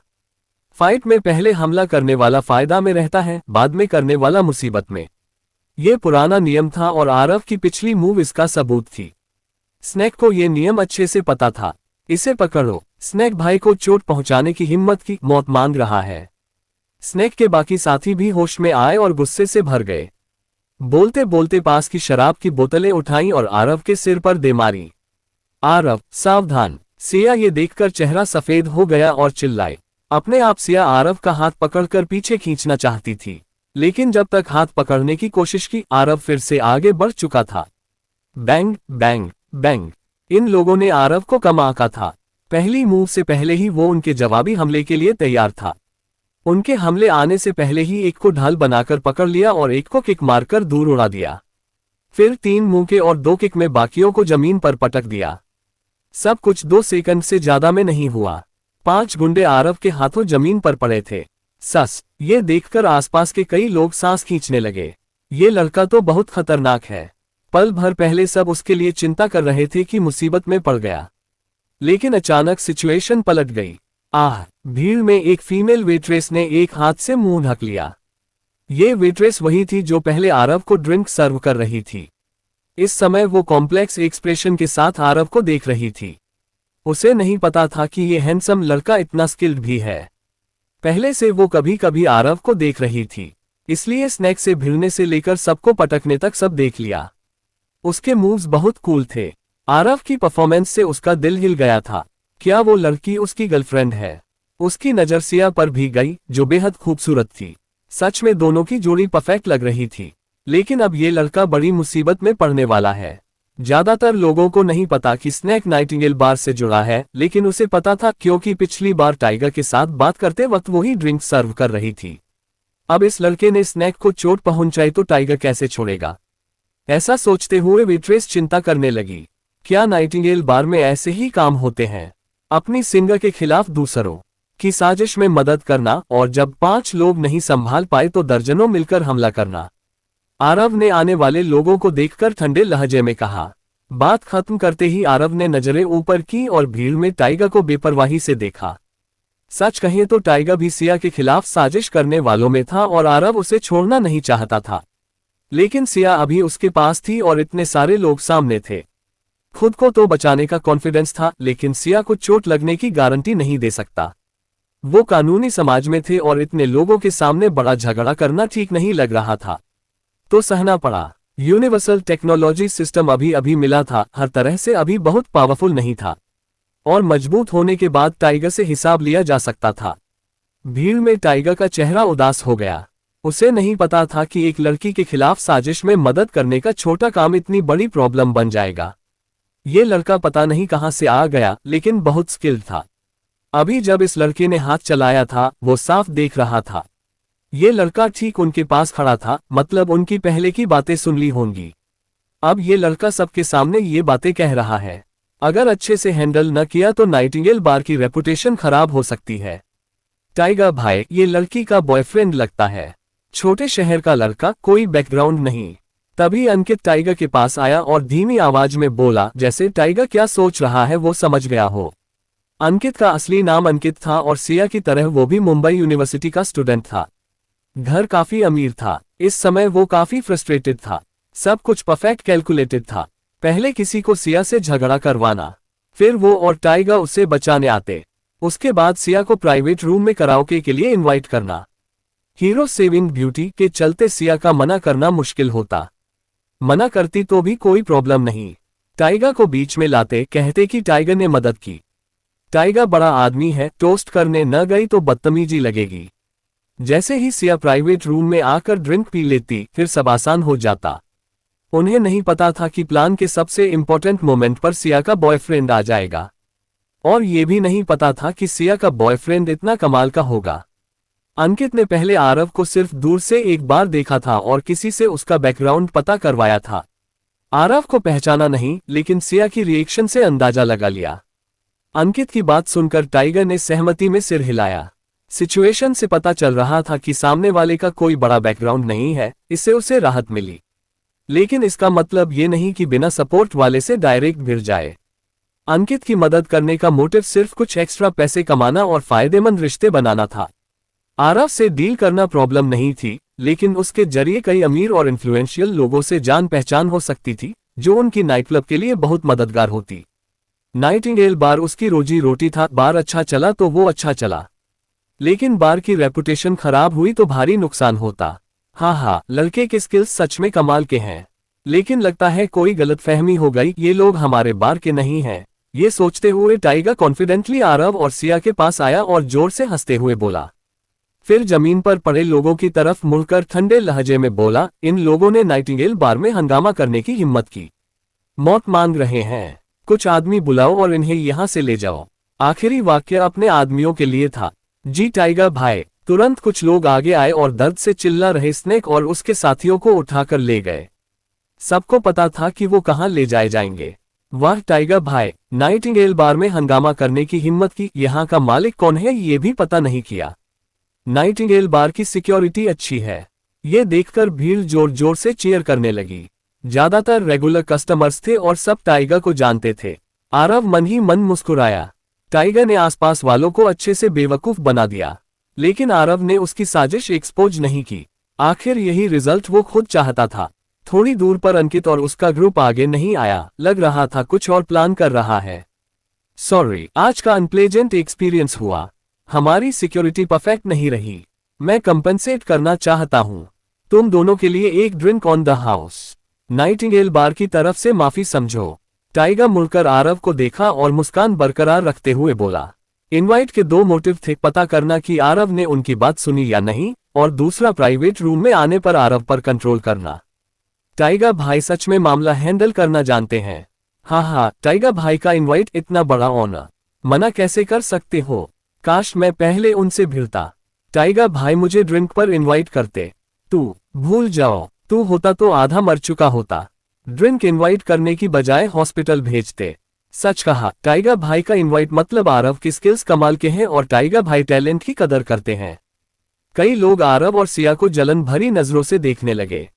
फाइट में पहले हमला करने वाला फायदा में रहता है, बाद में करने वाला मुसीबत में। ये पुराना नियम था और आरव की पिछली मूव इसका सबूत थी। स्नेक को ये नियम अच्छे से पता था। इसे पकड़ो। स्नेक भाई को चोट पहुंचाने की हिम्मत की, मौत मांग रहा है। स्नेक के बाकी साथी भी होश में आए और गुस्से से भर गए। बोलते बोलते पास की शराब की बोतलें उठाईं और आरव के सिर पर दे मारी। आरव, सावधान। सिया ये देखकर चेहरा सफेद हो गया और चिल्लाई। अपने आप सिया आरव का हाथ पकड़कर पीछे खींचना चाहती थी, लेकिन जब तक हाथ पकड़ने की कोशिश की, आरव फिर से आगे बढ़ चुका था। Bang bang bang. इन लोगों ने आरव को कम आंका था। पहली मूव से पहले ही वो उनके जवाबी हमले के लिए तैयार था। उनके हमले आने से पहले ही एक को ढाल बनाकर पकड़ लिया और एक को किक मारकर दूर उड़ा दिया। फिर 3 मुंह के और 2 किक में बाकियों को जमीन पर पटक दिया। सब कुछ 2 सेकंड से ज्यादा में नहीं हुआ। 5 गुंडे आरव के हाथों जमीन पर पड़े थे। ये देखकर आसपास के कई लोग सांस खींचने लगे। ये लड़का तो बहुत खतरनाक है। पल भर पहले सब उसके लिए चिंता कर रहे थे कि मुसीबत में पड़ गया, लेकिन अचानक सिचुएशन पलट गई। भीड़ में एक फीमेल वेट्रेस ने एक हाथ से मुंह ढक लिया। ये वेट्रेस वही थी जो पहले आरव को ड्रिंक सर्व कर रही थी। इस समय वो कॉम्प्लेक्स एक्सप्रेशन के साथ आरव को देख रही थी। उसे नहीं पता था कि ये हैंडसम लड़का इतना स्किल्ड भी है। पहले से वो कभी कभी आरव को देख रही थी, इसलिए स्नेक से भिड़ने से लेकर सबको पटकने तक सब देख लिया। उसके मूव्स बहुत कूल थे। आरव की परफॉर्मेंस से उसका दिल हिल गया था। क्या वो लड़की उसकी गर्लफ्रेंड है? उसकी नजर सिया पर भी गई, जो बेहद खूबसूरत थी। सच में दोनों की जोड़ी परफेक्ट लग रही थी। लेकिन अब ये लड़का बड़ी मुसीबत में पड़ने वाला है। ज्यादातर लोगों को नहीं पता कि स्नेक नाइटिंगेल बार से जुड़ा है, लेकिन उसे पता था क्योंकि पिछली बार टाइगर के साथ बात करते वक्त वही ड्रिंक सर्व कर रही थी। अब इस लड़के ने स्नेक को चोट पहुंचाई तो टाइगर कैसे छोड़ेगा? ऐसा सोचते हुए वेट्रेस चिंता करने लगी। क्या नाइटिंगेल बार में ऐसे ही काम होते हैं? अपनी सिंगर के खिलाफ दूसरों की साजिश में मदद करना, और जब 5 लोग नहीं संभाल पाए तो दर्जनों मिलकर हमला करना। आरव ने आने वाले लोगों को देखकर ठंडे लहजे में कहा। बात खत्म करते ही आरव ने नजरें ऊपर की और भीड़ में टाइगर को बेपरवाही से देखा। सच कहें तो टाइगर भी सिया के खिलाफ साजिश करने वालों में था और आरव उसे छोड़ना नहीं चाहता था। लेकिन सिया अभी उसके पास थी और इतने सारे लोग सामने थे। खुद को तो बचाने का कॉन्फिडेंस था, लेकिन सिया को चोट लगने की गारंटी नहीं दे सकता। वो कानूनी समाज में थे और इतने लोगों के सामने बड़ा झगड़ा करना ठीक नहीं लग रहा था, तो सहना पड़ा। यूनिवर्सल टेक्नोलॉजी सिस्टम अभी अभी मिला था, हर तरह से अभी बहुत पावरफुल नहीं था, और मजबूत होने के बाद टाइगर से हिसाब लिया जा सकता था। भीड़ में टाइगर का चेहरा उदास हो गया। उसे नहीं पता था कि एक लड़की के खिलाफ साजिश में मदद करने का छोटा काम इतनी बड़ी प्रॉब्लम बन जाएगा। ये लड़का पता नहीं कहां से आ गया, लेकिन बहुत स्किल्ड था। अभी जब इस लड़के ने हाथ चलाया था, वो साफ देख रहा था। ये लड़का ठीक उनके पास खड़ा था, मतलब उनकी पहले की बातें सुन ली होंगी। अब ये लड़का सबके सामने ये बातें कह रहा है। अगर अच्छे से हैंडल न किया तो नाइटिंगेल बार की रेपुटेशन खराब हो सकती है। टाइगर भाई, ये लड़की का बॉयफ्रेंड लगता है। छोटे शहर का लड़का, कोई बैकग्राउंड नहीं। तभी अंकित टाइगर के पास आया और धीमी आवाज में बोला, जैसे टाइगर क्या सोच रहा है वो समझ गया हो। अंकित का असली नाम अंकित था और सिया की तरह वो भी मुंबई यूनिवर्सिटी का स्टूडेंट था। घर काफी अमीर था। इस समय वो काफी फ्रस्ट्रेटेड था। सब कुछ परफेक्ट कैलकुलेटेड था। पहले किसी को सिया से झगड़ा करवाना, फिर वो और टाइगर उसे बचाने आते, उसके बाद सिया को प्राइवेट रूम में कराओके के लिए इनवाइट करना। हीरो सेविंग ब्यूटी के चलते सिया का मना करना मुश्किल होता। मना करती तो भी कोई प्रॉब्लम नहीं। टाइगर को बीच में लाते, कहते कि टाइगर ने मदद की। टाइगर बड़ा आदमी है, टोस्ट करने न गई तो बदतमीजी लगेगी। जैसे ही सिया प्राइवेट रूम में आकर ड्रिंक पी लेती, फिर सब आसान हो जाता। उन्हें नहीं पता था कि प्लान के सबसे इम्पोर्टेंट मोमेंट पर सिया का बॉयफ्रेंड आ जाएगा। और ये भी नहीं पता था कि सिया का बॉयफ्रेंड इतना कमाल का होगा। अंकित ने पहले आरव को सिर्फ दूर से एक बार देखा था और किसी से उसका बैकग्राउंड पता करवाया था। आरव को पहचाना नहीं, लेकिन सिया की रिएक्शन से अंदाजा लगा लिया। अंकित की बात सुनकर टाइगर ने सहमति में सिर हिलाया। सिचुएशन से पता चल रहा था कि सामने वाले का कोई बड़ा बैकग्राउंड नहीं है, इससे उसे राहत मिली। लेकिन इसका मतलब ये नहीं कि बिना सपोर्ट वाले से डायरेक्ट भिड़ जाए। अंकित की मदद करने का मोटिव सिर्फ कुछ एक्स्ट्रा पैसे कमाना और फायदेमंद रिश्ते बनाना था। आरव से डील करना प्रॉब्लम नहीं थी, लेकिन उसके जरिए कई अमीर और इन्फ्लुएंशियल लोगों से जान पहचान हो सकती थी, जो उनकी नाइट क्लब के लिए बहुत मददगार होती। नाइटिंगेल बार उसकी रोजी रोटी था। बार अच्छा चला तो वो अच्छा चला, लेकिन बार की रेपुटेशन खराब हुई तो भारी नुकसान होता। हाँ, लड़के के स्किल्स सच में कमाल के हैं, लेकिन लगता है कोई गलतफहमी हो गई, ये लोग हमारे बार के नहीं हैं। ये सोचते हुए टाइगर कॉन्फिडेंटली आरव और सिया के पास आया और जोर से हंसते हुए बोला। फिर जमीन पर पड़े लोगों की तरफ मुड़कर ठंडे लहजे में बोला, इन लोगों ने नाइटिंगेल बार में हंगामा करने की हिम्मत की। मौत मांग रहे हैं, कुछ आदमी बुलाओ और इन्हें यहां से ले जाओ। आखिरी वाक्य अपने आदमियों के लिए था। जी टाइगर भाई। तुरंत कुछ लोग आगे आए और दर्द से चिल्ला रहे स्नेक और उसके साथियों को उठाकर ले गए। सबको पता था कि वो कहां ले जाए जाएंगे। वाह टाइगर भाई, नाइटिंगेल बार में हंगामा करने की हिम्मत की। यहाँ का मालिक कौन है ये भी पता नहीं किया। नाइटिंगेल बार की सिक्योरिटी अच्छी है। ये देखकर भीड़ जोर जोर से चीयर करने लगी। ज्यादातर रेगुलर कस्टमर्स थे और सब टाइगर को जानते थे। आरव मन ही मन मुस्कुराया। टाइगर ने आसपास वालों को अच्छे से बेवकूफ बना दिया, लेकिन आरव ने उसकी साजिश एक्सपोज नहीं की। आखिर यही रिजल्ट वो खुद चाहता था। थोड़ी दूर पर अंकित और उसका ग्रुप आगे नहीं आया। लग रहा था कुछ और प्लान कर रहा है। सॉरी, आज का अनप्लेजेंट एक्सपीरियंस हुआ। हमारी सिक्योरिटी परफेक्ट नहीं रही। मैं कंपनसेट करना चाहता हूं। तुम दोनों के लिए एक drink on the house. Nightingale bar की तरफ से माफी समझो। टाइगर मुड़कर आरव को देखा और मुस्कान बरकरार रखते हुए बोला। इनवाइट के दो मोटिव थे, पता करना कि आरव ने उनकी बात सुनी या नहीं, और दूसरा प्राइवेट रूम में आने पर आरव पर कंट्रोल करना। टाइगर भाई सच में मामला हैंडल करना जानते हैं। हाँ, टाइगर भाई का इनवाइट इतना बड़ा ऑनर, मना कैसे कर सकते हो। काश मैं पहले उनसे भिड़ता। टाइगर भाई मुझे ड्रिंक पर इनवाइट करते। तू भूल जाओ, तू होता तो आधा मर चुका होता। ड्रिंक इनवाइट करने की बजाय हॉस्पिटल भेजते। सच कहा, टाइगर भाई का इनवाइट मतलब आरव की स्किल्स कमाल के हैं और टाइगर भाई टैलेंट की कदर करते हैं। कई लोग आरव और सिया को जलन भरी नजरों से देखने लगे।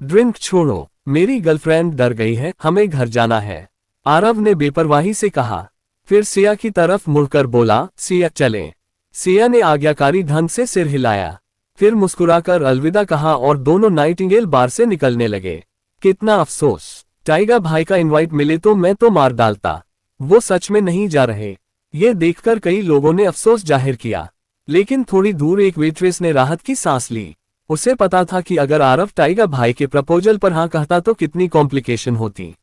ड्रिंक छोड़ो, मेरी गर्लफ्रेंड डर गई है, हमें घर जाना है, आरव ने बेपरवाही से कहा। फिर सिया की तरफ मुड़कर बोला, सिया चलें। सिया ने आज्ञाकारी ढंग से सिर हिलाया, फिर मुस्कुराकर अलविदा कहा और दोनों नाइटिंगेल बार से निकलने लगे। कितना अफसोस, टाइगर भाई का इनवाइट मिले तो मैं तो मार डालता। वो सच में नहीं जा रहे। ये देखकर कई लोगों ने अफसोस जाहिर किया, लेकिन थोड़ी दूर एक वेट्रेस ने राहत की सांस ली। उसे पता था कि अगर आरव टाइगर भाई के प्रपोजल पर हाँ कहता तो कितनी कॉम्प्लिकेशन होती,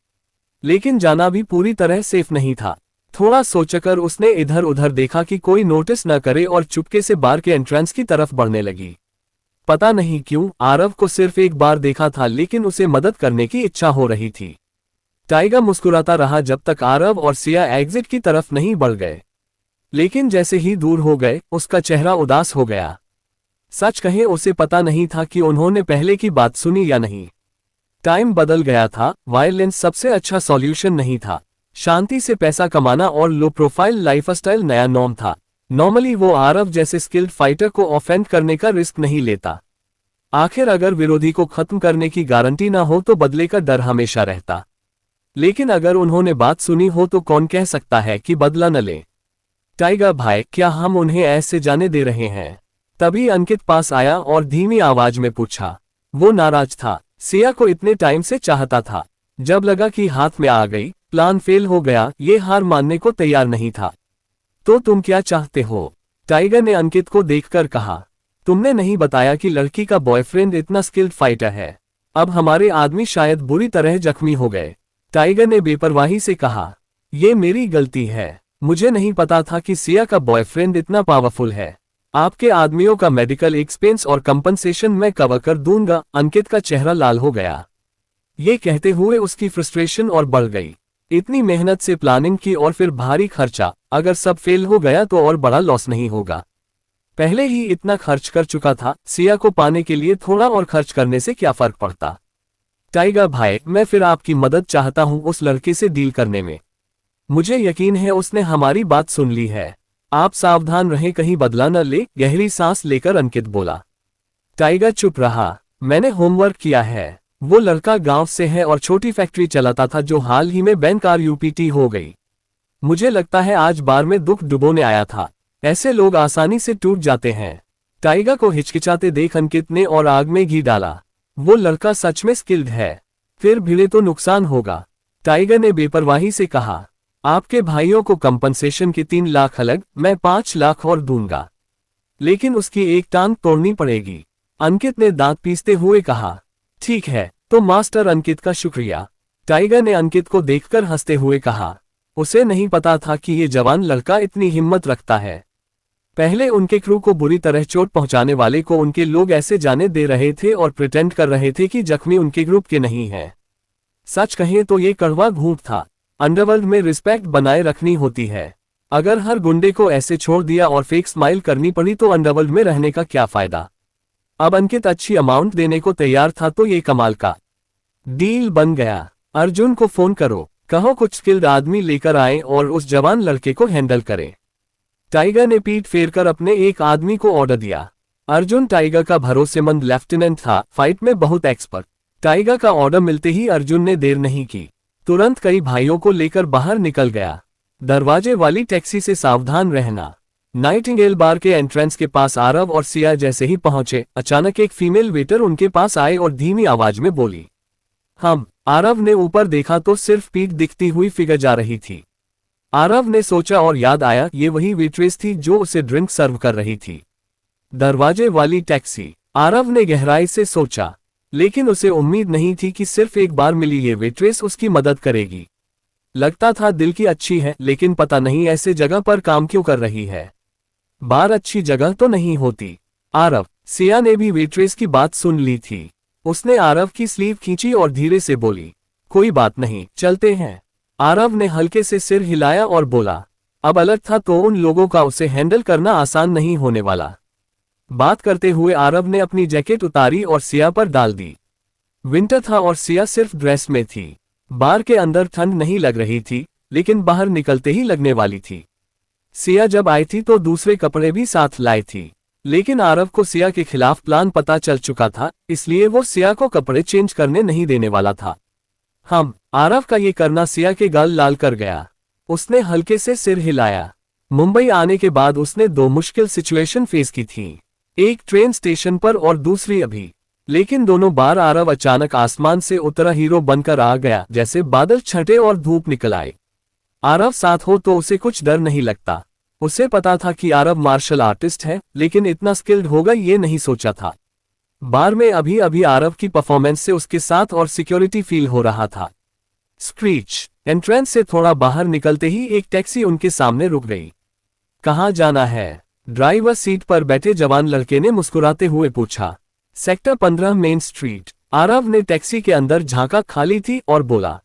लेकिन जाना भी पूरी तरह सेफ नहीं था। थोड़ा सोचकर उसने इधर उधर देखा कि कोई नोटिस न करे और चुपके से बार के एंट्रेंस की तरफ बढ़ने लगी। पता नहीं क्यों आरव को सिर्फ एक बार देखा था, लेकिन उसे मदद करने की इच्छा हो रही थी। टाइगर मुस्कुराता रहा जब तक आरव और सिया एग्जिट की तरफ नहीं बढ़ गए, लेकिन जैसे ही दूर हो गए उसका चेहरा उदास हो गया। सच कहें उसे पता नहीं था कि उन्होंने पहले की बात सुनी या नहीं। टाइम बदल गया था। वायलेंस सबसे अच्छा सॉल्यूशन नहीं था। शांति से पैसा कमाना और लो प्रोफाइल लाइफस्टाइल नया नॉर्म था। नॉर्मली वो आरव जैसे स्किल्ड फाइटर को ऑफेंड करने का रिस्क नहीं लेता। आखिर अगर विरोधी को खत्म करने की गारंटी ना हो तो बदले का डर हमेशा रहता। लेकिन अगर उन्होंने बात सुनी हो तो कौन कह सकता है कि बदला न ले। टाइगर भाई, क्या हम उन्हें ऐसे जाने दे रहे हैं? तभी अंकित पास आया और धीमी आवाज में पूछा। वो नाराज था। सिया को इतने टाइम से चाहता था। जब लगा कि हाथ में आ गई, प्लान फेल हो गया, ये हार मानने को तैयार नहीं था। तो तुम क्या चाहते हो? टाइगर ने अंकित को देखकर कहा। तुमने नहीं बताया कि लड़की का बॉयफ्रेंड इतना स्किल्ड फाइटर है। अब हमारे आदमी शायद बुरी तरह जख्मी हो गए। टाइगर ने बेपरवाही से कहा। ये मेरी गलती है, मुझे नहीं पता था कि सिया का बॉयफ्रेंड इतना पावरफुल है। आपके आदमियों का मेडिकल एक्सपेंस और कंपनसेशन मैं कवर कर दूंगा। अंकित का चेहरा लाल हो गया। ये कहते हुए उसकी फ्रस्ट्रेशन और बढ़ गई। इतनी मेहनत से प्लानिंग की और फिर भारी खर्चा, अगर सब फेल हो गया तो और बड़ा लॉस नहीं होगा। पहले ही इतना खर्च कर चुका था, सिया को पाने के लिए थोड़ा और खर्च करने से क्या फर्क पड़ता। टाइगर भाई, मैं फिर आपकी मदद चाहता हूं उस लड़के से डील करने में। मुझे यकीन है उसने हमारी बात सुन ली है। आप सावधान रहें कहीं बदला न ले, गहरी सांस लेकर अंकित बोला। टाइगर चुप रहा। मैंने होमवर्क किया है। वो लड़का गांव से है और छोटी फैक्ट्री चलाता था जो हाल ही में बैंक RUPT हो गई। मुझे लगता है आज बार में दुख डुबोने आया था। ऐसे लोग आसानी से टूट जाते हैं। टाइगर को हिचकिचाते देख अंकित ने और आग में घी डाला। वो लड़का सच में स्किल्ड है, फिर भिड़े तो नुकसान होगा। टाइगर ने बेपरवाही से कहा, आपके भाइयों को कंपनसेशन के 3 लाख अलग, मैं 5 लाख और दूंगा, लेकिन उसकी एक टांग तोड़नी पड़ेगी। अंकित ने दांत पीसते हुए कहा, ठीक है तो मास्टर, अंकित का शुक्रिया। टाइगर ने अंकित को देखकर हंसते हुए कहा, उसे नहीं पता था कि ये जवान लड़का इतनी हिम्मत रखता है। पहले उनके क्रू को बुरी तरह चोट पहुंचाने वाले को उनके लोग ऐसे जाने दे रहे थे और प्रिटेंड कर रहे थे कि जख्मी उनके ग्रुप के नहीं हैं। सच कहें तो ये कड़वा घूंट था। अंडरवर्ल्ड में रिस्पेक्ट बनाए रखनी होती है। अगर हर गुंडे को ऐसे छोड़ दिया और फेक स्माइल करनी पड़ी तो अंडरवर्ल्ड में रहने का क्या फायदा। अब अंकित अच्छी अमाउंट देने को तैयार था तो ये कमाल का डील बन गया। अर्जुन को फोन करो, कहो कुछ स्किल्ड आदमी लेकर आए और उस जवान लड़के को हैंडल करें। टाइगर ने पीठ फेरकर अपने एक आदमी को ऑर्डर दिया। अर्जुन टाइगर का भरोसेमंद लेफ्टिनेंट था, फाइट में बहुत एक्सपर्ट। टाइगर का ऑर्डर मिलते ही अर्जुन ने देर नहीं की, तुरंत कई भाइयों को लेकर बाहर निकल गया। दरवाजे वाली टैक्सी से सावधान रहना। नाइटिंगेल बार के एंट्रेंस के पास आरव और सिया जैसे ही पहुंचे, अचानक एक फीमेल वेटर उनके पास आए और धीमी आवाज में बोली, हम। आरव ने ऊपर देखा तो सिर्फ पीठ दिखती हुई फिगर जा रही थी। आरव ने सोचा और याद आया ये वही वेट्रेस थी जो उसे ड्रिंक सर्व कर रही थी। दरवाजे वाली टैक्सी। आरव ने गहराई से सोचा, लेकिन उसे उम्मीद नहीं थी कि सिर्फ एक बार मिली ये वेट्रेस उसकी मदद करेगी। लगता था दिल की अच्छी है, लेकिन पता नहीं ऐसे जगह पर काम क्यों कर रही है। बार अच्छी जगह तो नहीं होती। आरव। सिया ने भी वेट्रेस की बात सुन ली थी। उसने आरव की स्लीव खींची और धीरे से बोली, कोई बात नहीं, चलते हैं। आरव ने हल्के से सिर हिलाया और बोला। अब अलग था तो उन लोगों का उसे हैंडल करना आसान नहीं होने वाला। बात करते हुए आरव ने अपनी जैकेट उतारी और सिया पर डाल दी। विंटर था और सिया सिर्फ ड्रेस में थी। बार के अंदर ठंड नहीं लग रही थी, लेकिन बाहर निकलते ही लगने वाली थी। सिया जब आई थी तो दूसरे कपड़े भी साथ लाई थी, लेकिन आरव को सिया के खिलाफ प्लान पता चल चुका था, इसलिए वो सिया को कपड़े चेंज करने नहीं देने वाला था। हम। आरव का ये करना सिया के गाल लाल कर गया। उसने हल्के से सिर हिलाया। मुंबई आने के बाद उसने 2 मुश्किल सिचुएशन फेस की थी, एक ट्रेन स्टेशन पर और दूसरी अभी। लेकिन दोनों बार आरव अचानक आसमान से उतरा हीरो बनकर आ गया, जैसे बादल छंटे और धूप निकल आए। आरव साथ हो तो उसे कुछ डर नहीं लगता। उसे पता था कि आरव मार्शल आर्टिस्ट है, लेकिन इतना स्किल्ड होगा ये नहीं सोचा था। बार में अभी अभी आरव की परफॉर्मेंस से उसके साथ और सिक्योरिटी फील हो रहा था। स्क्रीच। एंट्रेंस से थोड़ा बाहर निकलते ही एक टैक्सी उनके सामने रुक गई। कहाँ जाना है? ड्राइवर सीट पर बैठे जवान लड़के ने मुस्कुराते हुए पूछा। Sector 15 main street. आरव ने टैक्सी के अंदर झांका, खाली थी, और बोला।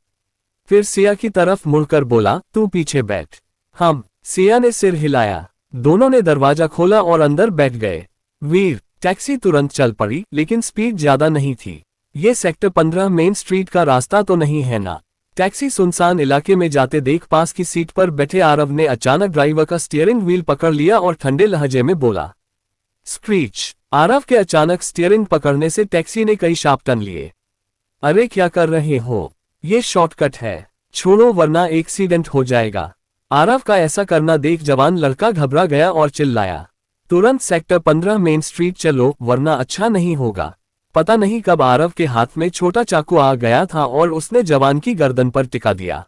फिर सिया की तरफ मुड़कर बोला, तू पीछे बैठ। हम। सिया ने सिर हिलाया। दोनों ने दरवाजा खोला और अंदर बैठ गए। वीर। टैक्सी तुरंत चल पड़ी, लेकिन स्पीड ज्यादा नहीं थी। ये सेक्टर 15 मेन स्ट्रीट का रास्ता तो नहीं है ना? टैक्सी सुनसान इलाके में जाते देख पास की सीट पर बैठे आरव ने अचानक ड्राइवर का स्टीयरिंग व्हील पकड़ लिया और ठंडे लहजे में बोला, स्क्रीच। आरव के अचानक स्टीयरिंग पकड़ने से टैक्सी ने कई शार्प टर्न लिए। अरे क्या कर रहे हो? ये शॉर्टकट है, छोड़ो वरना एक्सीडेंट हो जाएगा। आरव का ऐसा करना देख जवान लड़का घबरा गया और चिल्लाया, तुरंत सेक्टर 15 मेन स्ट्रीट चलो वरना अच्छा नहीं होगा। पता नहीं कब आरव के हाथ में छोटा चाकू आ गया था और उसने जवान की गर्दन पर टिका दिया।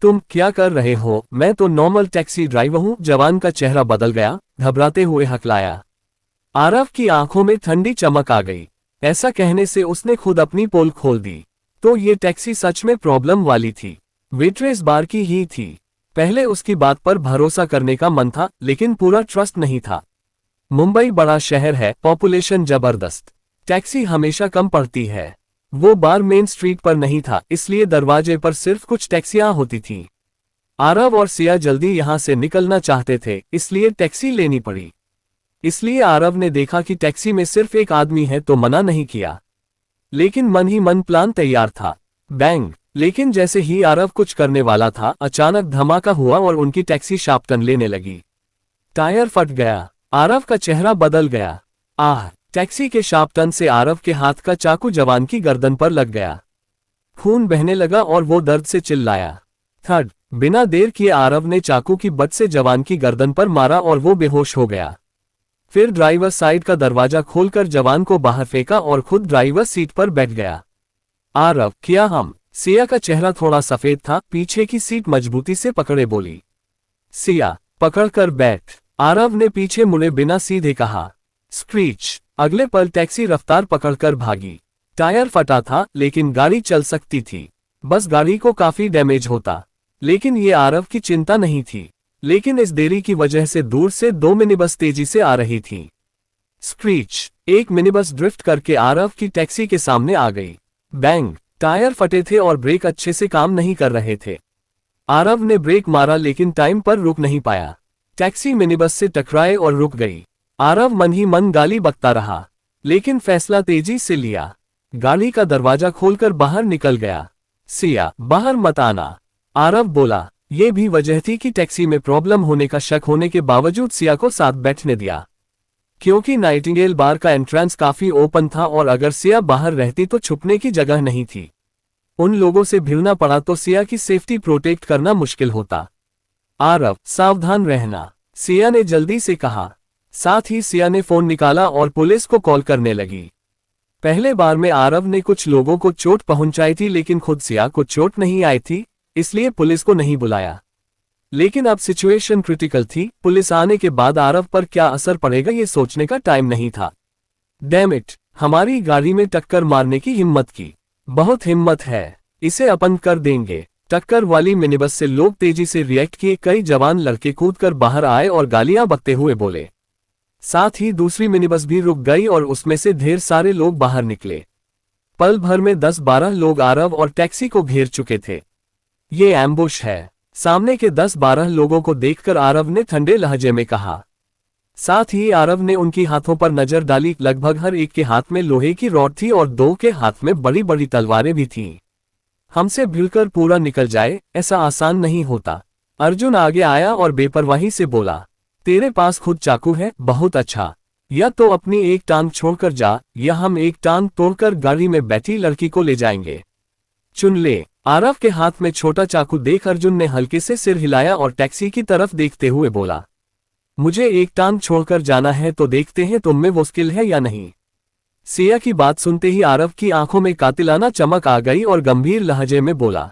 तुम क्या कर रहे हो? मैं तो नॉर्मल टैक्सी ड्राइवर हूं। जवान का चेहरा बदल गया, घबराते हुए हकलाया। आरव की आंखों में ठंडी चमक आ गई। ऐसा कहने से उसने खुद अपनी पोल खोल दी। तो ये टैक्सी सच में प्रॉब्लम वाली थी। वेट्रेस बार की ही थी। पहले उसकी बात पर भरोसा करने का मन था, लेकिन पूरा ट्रस्ट नहीं था। मुंबई बड़ा शहर है, पॉपुलेशन जबरदस्त, टैक्सी हमेशा कम पड़ती है। वो बार मेन स्ट्रीट पर नहीं था, इसलिए दरवाजे पर सिर्फ कुछ टैक्सियां होती थीं। आरव और सिया जल्दी यहां से निकलना चाहते थे, इसलिए टैक्सी लेनी पड़ी। इसलिए आरव ने देखा कि टैक्सी में सिर्फ एक आदमी है तो मना नहीं किया, लेकिन मन ही मन प्लान तैयार था। बैंग! लेकिन जैसे ही आरव कुछ करने वाला था, अचानक धमाका हुआ और उनकी टैक्सी शार्प टर्न लेने लगी। टायर फट गया। आरव का चेहरा बदल गया। आह! टैक्सी के शार्प टर्न से आरव के हाथ का चाकू जवान की गर्दन पर लग गया। खून बहने लगा और वो दर्द से चिल्लाया। थर्ड! बिना देर किए आरव ने चाकू की बट से जवान की गर्दन पर मारा और वो बेहोश हो गया। फिर ड्राइवर साइड का दरवाजा खोलकर जवान को बाहर फेंका और खुद ड्राइवर सीट पर बैठ गया। आरव, क्या हम? सिया का चेहरा थोड़ा सफेद था, पीछे की सीट मजबूती से पकड़े बोली। सिया, पकड़कर बैठ, आरव ने पीछे मुड़े बिना सीधे कहा। स्क्रीच! अगले पल टैक्सी रफ्तार पकड़कर भागी। टायर फटा था, लेकिन गाड़ी चल सकती थी। बस गाड़ी को काफी डैमेज होता, लेकिन ये आरव की चिंता नहीं थी। लेकिन इस देरी की वजह से दूर से दो मिनीबस तेजी से आ रही थी। स्क्रीच! एक मिनीबस ड्रिफ्ट करके आरव की टैक्सी के सामने आ गई। बैंग! टायर फटे थे और ब्रेक अच्छे से काम नहीं कर रहे थे। आरव ने ब्रेक मारा लेकिन टाइम पर रुक नहीं पाया। टैक्सी मिनीबस से टकराए और रुक गई। आरव मन ही मन गाली बकता रहा, लेकिन फैसला तेजी से लिया। गाड़ी का दरवाजा खोलकर बाहर निकल गया। सिया, बाहर मत आना, आरव बोला। ये भी वजह थी कि टैक्सी में प्रॉब्लम होने का शक होने के बावजूद सिया को साथ बैठने दिया, क्योंकि नाइटिंगेल बार का एंट्रेंस काफी ओपन था और अगर सिया बाहर रहती तो छुपने की जगह नहीं थी। उन लोगों से भिड़ना पड़ा तो सिया की सेफ्टी प्रोटेक्ट करना मुश्किल होता। आरव, सावधान रहना, सिया ने जल्दी से कहा। साथ ही सिया ने फोन निकाला और पुलिस को कॉल करने लगी। पहले बार में आरव ने कुछ लोगों को चोट पहुंचाई थी, लेकिन खुद सिया को चोट नहीं आई थी, इसलिए पुलिस को नहीं बुलाया। लेकिन अब सिचुएशन क्रिटिकल थी। पुलिस आने के बाद आरव पर क्या असर पड़ेगा ये सोचने का टाइम नहीं था। डैम इट, हमारी गाड़ी में टक्कर मारने की हिम्मत की। बहुत हिम्मत है, इसे अपन कर देंगे। टक्कर वाली मिनीबस से लोग तेजी से रिएक्ट किए। कई जवान लड़के कूदकर बाहर आए और गालियां बकते हुए बोले। साथ ही दूसरी मिनीबस भी रुक गई और उसमें से ढेर सारे लोग बाहर निकले। पल भर में 10-12 लोग आरव और टैक्सी को घेर चुके थे। ये एम्बुश है। सामने के 10-12 लोगों को देखकर आरव ने ठंडे लहजे में कहा। साथ ही आरव ने उनकी हाथों पर नजर डाली। लगभग हर एक के हाथ में लोहे की रॉड थी और दो के हाथ में बड़ी बड़ी तलवारें भी थीं। हमसे भिड़कर पूरा निकल जाए, ऐसा आसान नहीं होता। अर्जुन आगे आया और बेपरवाही से बोला। तेरे पास खुद चाकू है, बहुत अच्छा। या तो अपनी एक टांग छोड़कर जा, या हम एक टांग तोड़कर गाड़ी में बैठी लड़की को ले जाएंगे। चुन ले। आरव के हाथ में छोटा चाकू देख अर्जुन ने हल्के से सिर हिलाया और टैक्सी की तरफ देखते हुए बोला। मुझे एक टांग छोड़कर जाना है तो देखते हैं तुम में वो स्किल है या नहीं। सिया की बात सुनते ही आरव की आंखों में कातिलाना चमक आ गई और गंभीर लहजे में बोला।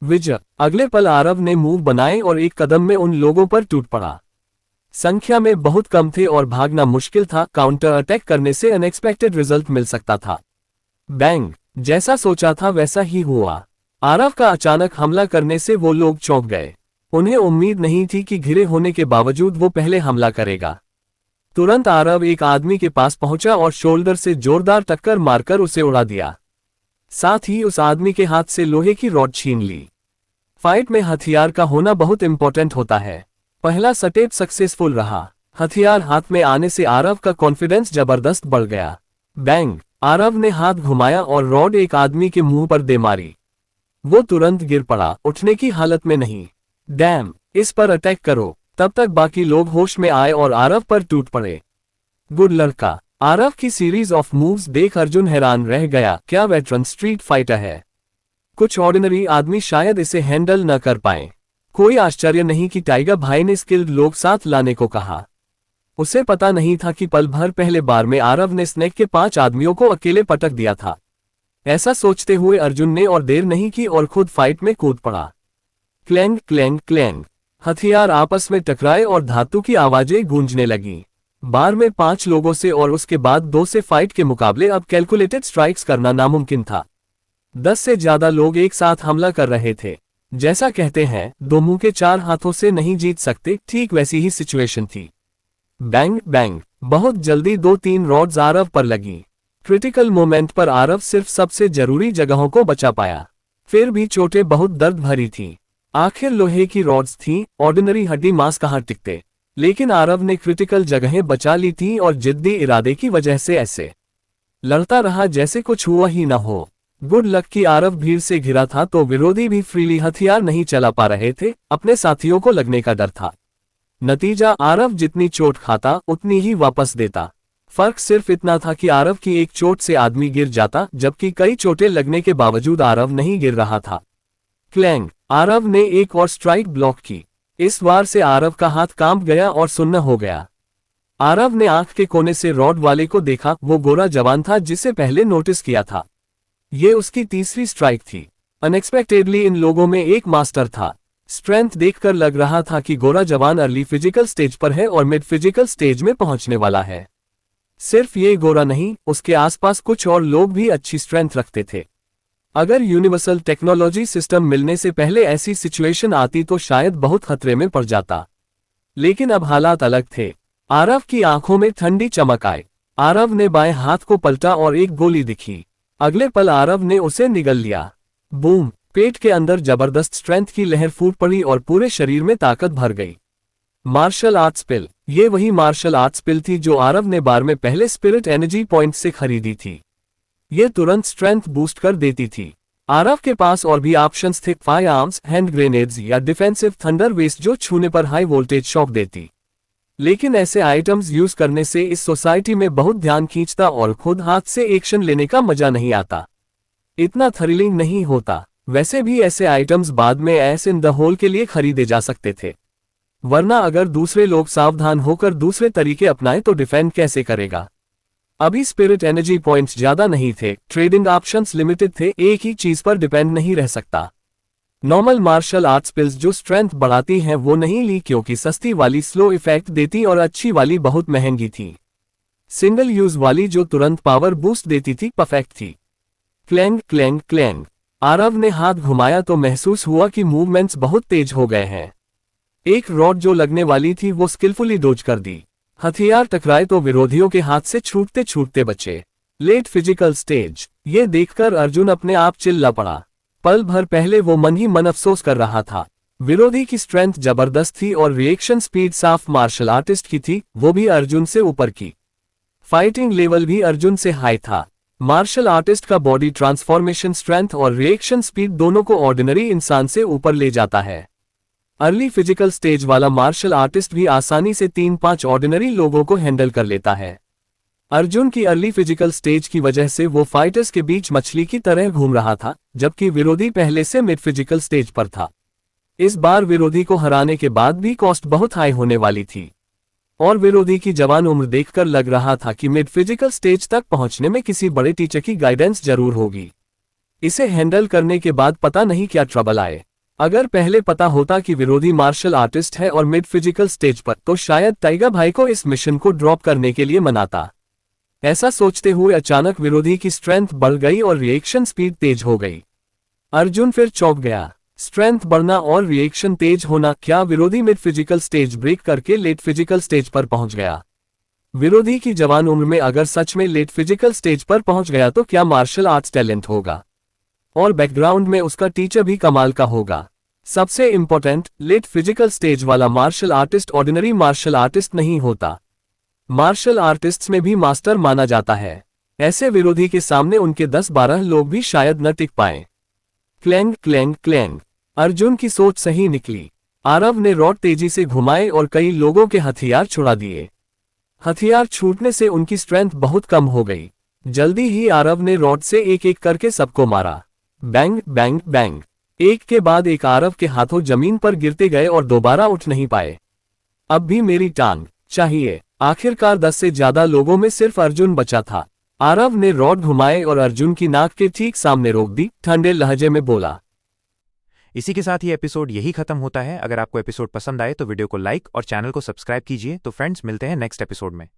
विजय! अगले पल आरव ने मूव बनाए और एक कदम में उन लोगों पर टूट पड़ा। संख्या में बहुत कम थे और भागना मुश्किल था। काउंटर अटैक करने से अनएक्सपेक्टेड रिजल्ट मिल सकता था। बैंग! जैसा सोचा था वैसा ही हुआ। आरव का अचानक हमला करने से वो लोग चौंक गए। उन्हें उम्मीद नहीं थी कि घिरे होने के बावजूद वो पहले हमला करेगा। तुरंत आरव एक आदमी के पास पहुंचा और शोल्डर से जोरदार टक्कर मारकर उसे उड़ा दिया। साथ ही उस आदमी के हाथ से लोहे की रॉड छीन ली। फाइट में हथियार का होना बहुत इंपॉर्टेंट होता है। पहला स्टेप सक्सेसफुल रहा। हथियार हाथ में आने से आरव का कॉन्फिडेंस जबरदस्त बढ़ गया। बैंग! आरव ने हाथ घुमाया और रॉड एक आदमी के मुंह पर दे मारी। वो तुरंत गिर पड़ा, उठने की हालत में नहीं। डैम! इस पर अटैक करो। तब तक बाकी लोग होश में आए और आरव पर टूट पड़े। गुड लड़का। आरव की सीरीज ऑफ मूव्स देख अर्जुन हैरान रह गया। क्या वेटरन स्ट्रीट फाइटर है। कुछ ऑर्डिनरी आदमी शायद इसे हैंडल न कर पाए। कोई आश्चर्य नहीं कि टाइगर भाई ने स्किल्ड लोग साथ लाने को कहा। उसे पता नहीं था कि पल भर पहले बार में आरव ने स्नेक के 5 आदमियों को अकेले पटक दिया था। ऐसा सोचते हुए अर्जुन ने और देर नहीं की और खुद फाइट में कूद पड़ा। Clang clang clang! हथियार आपस में टकराए और धातु की आवाजें गूंजने लगी। बार में 5 लोगों से और उसके बाद 2 से फाइट के मुकाबले अब कैलकुलेटेड स्ट्राइक्स करना नामुमकिन था। 10 से ज्यादा लोग एक साथ हमला कर रहे थे। जैसा कहते हैं, 2 मुंह के 4 हाथों से नहीं जीत सकते, ठीक वैसी ही सिचुएशन थी। Bang bang! बहुत जल्दी 2-3 रॉड्स आरव पर लगी। क्रिटिकल मोमेंट पर आरव सिर्फ सबसे जरूरी जगहों को बचा पाया। फिर भी चोटें बहुत दर्द भरी थीं। आखिर लोहे की रॉड्स थीं, ऑर्डिनरी हड्डी मांस कहाँ टिकते। लेकिन आरव ने क्रिटिकल जगहें बचा ली थीं और जिद्दी इरादे की वजह से ऐसे लड़ता रहा जैसे कुछ हुआ ही न हो। गुड लक कि आरव भीड़ से घिरा था तो विरोधी भी फ्रीली हथियार नहीं चला पा रहे थे, अपने साथियों को लगने का डर था। नतीजा, आरव जितनी चोट खाता उतनी ही वापस देता। फर्क सिर्फ इतना था कि आरव की एक चोट से आदमी गिर जाता, जबकि कई चोटें लगने के बावजूद आरव नहीं गिर रहा था। क्लैंग, आरव ने एक और स्ट्राइक ब्लॉक की। इस बार से आरव का हाथ कांप गया और सुन्न हो गया। आरव ने आंख के कोने से रॉड वाले को देखा, वो गोरा जवान था जिसे पहले नोटिस किया था। ये उसकी तीसरी स्ट्राइक थी। अनएक्सपेक्टेडली इन लोगों में एक मास्टर था। स्ट्रेंथ देखकर लग रहा था कि गोरा जवान अर्ली फिजिकल स्टेज पर है और मिड फिजिकल स्टेज में पहुंचने वाला है। सिर्फ ये गोरा नहीं, उसके आसपास कुछ और लोग भी अच्छी स्ट्रेंथ रखते थे। अगर यूनिवर्सल टेक्नोलॉजी सिस्टम मिलने से पहले ऐसी सिचुएशन आती तो शायद बहुत खतरे में पड़ जाता। लेकिन अब हालात अलग थे। आरव की आंखों में ठंडी चमक आई। आरव ने बाएं हाथ को पलटा और एक गोली दिखी। अगले पल आरव ने उसे निगल लिया। बूम! पेट के अंदर जबरदस्त स्ट्रेंथ की लहर फूट पड़ी और पूरे शरीर में ताकत भर गई। मार्शल आर्ट्स पिल। ये वही मार्शल आर्ट्स पिल थी जो आरव ने बार में पहले स्पिरिट एनर्जी पॉइंट से खरीदी थी। ये तुरंत स्ट्रेंथ बूस्ट कर देती थी। आरव के पास और भी ऑप्शंस थे, फायर आर्म्स, हैंड ग्रेनेड्स या डिफेंसिव थंडर वेस्ट जो छूने पर हाई वोल्टेज शॉक देती। लेकिन ऐसे आइटम्स यूज करने से इस सोसाइटी में बहुत ध्यान खींचता और खुद हाथ से एक्शन लेने का मजा नहीं आता। इतना थ्रिलिंग नहीं होता। वैसे भी ऐसे आइटम्स बाद में एस इन द होल के लिए खरीदे जा सकते थे, वरना अगर दूसरे लोग सावधान होकर दूसरे तरीके अपनाए तो डिफेंड कैसे करेगा। अभी स्पिरिट एनर्जी पॉइंट्स ज्यादा नहीं थे, ट्रेडिंग ऑप्शंस लिमिटेड थे, एक ही चीज पर डिपेंड नहीं रह सकता। नॉर्मल मार्शल आर्ट्स पिल्स जो स्ट्रेंथ बढ़ाती हैं वो नहीं ली क्योंकि सस्ती वाली स्लो इफेक्ट देती और अच्छी वाली बहुत महंगी थी। सिंगल यूज वाली जो तुरंत पावर बूस्ट देती थी परफेक्ट थी। Clang clang clang. आरव ने हाथ घुमाया तो महसूस हुआ कि मूवमेंट्स बहुत तेज हो गए हैं। एक रॉड जो लगने वाली थी वो स्किलफुली डोज कर दी। हथियार टकराए तो विरोधियों के हाथ से छूटते छूटते बचे। Late physical stage. ये देखकर अर्जुन अपने आप चिल्ला पड़ा। पल भर पहले वो मन ही मन अफसोस कर रहा था। विरोधी की स्ट्रेंथ जबरदस्त थी और रिएक्शन स्पीड साफ मार्शल आर्टिस्ट की थी, वो भी अर्जुन से ऊपर की। फाइटिंग लेवल भी अर्जुन से हाई था। मार्शल आर्टिस्ट का बॉडी ट्रांसफॉर्मेशन स्ट्रेंथ और रिएक्शन स्पीड दोनों को ऑर्डिनरी इंसान से ऊपर ले जाता है। अर्ली फिजिकल स्टेज वाला मार्शल आर्टिस्ट भी आसानी से 3-5 ऑर्डिनरी लोगों को हैंडल कर लेता है। अर्जुन की अर्ली फिजिकल स्टेज की वजह से वो फाइटर्स के बीच मछली की तरह घूम रहा था, जबकि विरोधी पहले से मिड फिजिकल स्टेज पर था। इस बार विरोधी को हराने के बाद भी कॉस्ट बहुत हाई होने वाली थी और विरोधी की जवान उम्र देखकर लग रहा था कि मिड फिजिकल स्टेज तक पहुंचने में किसी बड़े टीचर की गाइडेंस जरूर होगी। इसे हैंडल करने के बाद पता नहीं क्या ट्रबल आए। अगर पहले पता होता कि विरोधी मार्शल आर्टिस्ट है और मिड फिजिकल स्टेज पर, तो शायद टाइगर भाई को इस मिशन को ड्रॉप करने के लिए मनाता। ऐसा सोचते हुए अचानक विरोधी की स्ट्रेंथ बढ़ गई और रिएक्शन स्पीड तेज हो गई। अर्जुन फिर चौंक गया। स्ट्रेंथ बढ़ना और रिएक्शन तेज होना, क्या विरोधी मिड फिजिकल स्टेज ब्रेक करके लेट फिजिकल स्टेज पर पहुंच गया? विरोधी की जवान उम्र में अगर सच में लेट फिजिकल स्टेज पर पहुंच गया तो क्या मार्शल आर्ट्स टैलेंट होगा और बैकग्राउंड में उसका टीचर भी कमाल का होगा। सबसे इंपॉर्टेंट, लेट फिजिकल स्टेज वाला martial artist ordinary martial artist नहीं होता। मार्शल आर्टिस्ट्स में भी मास्टर माना जाता है। ऐसे विरोधी के सामने उनके 10-12 लोग भी शायद न टिक पाए। Clang clang clang. अर्जुन की सोच सही निकली। आरव ने रॉड तेजी से घुमाए और कई लोगों के हथियार छुड़ा दिए। हथियार छूटने से उनकी स्ट्रेंथ बहुत कम हो गई। जल्दी ही आरव ने रॉड से एक एक करके सबको मारा। Bang bang bang. एक के बाद एक आरव के हाथों जमीन पर गिरते गए और दोबारा उठ नहीं पाए। अब भी मेरी टांग चाहिए। आखिरकार 10 से ज्यादा लोगों में सिर्फ अर्जुन बचा था। आरव ने रॉड घुमाए और अर्जुन की नाक के ठीक सामने रोक दी, ठंडे लहजे में बोला। इसी के साथ ये एपिसोड यही खत्म होता है। अगर आपको एपिसोड पसंद आए तो वीडियो को लाइक और चैनल को सब्सक्राइब कीजिए। तो फ्रेंड्स, मिलते हैं नेक्स्ट एपिसोड में।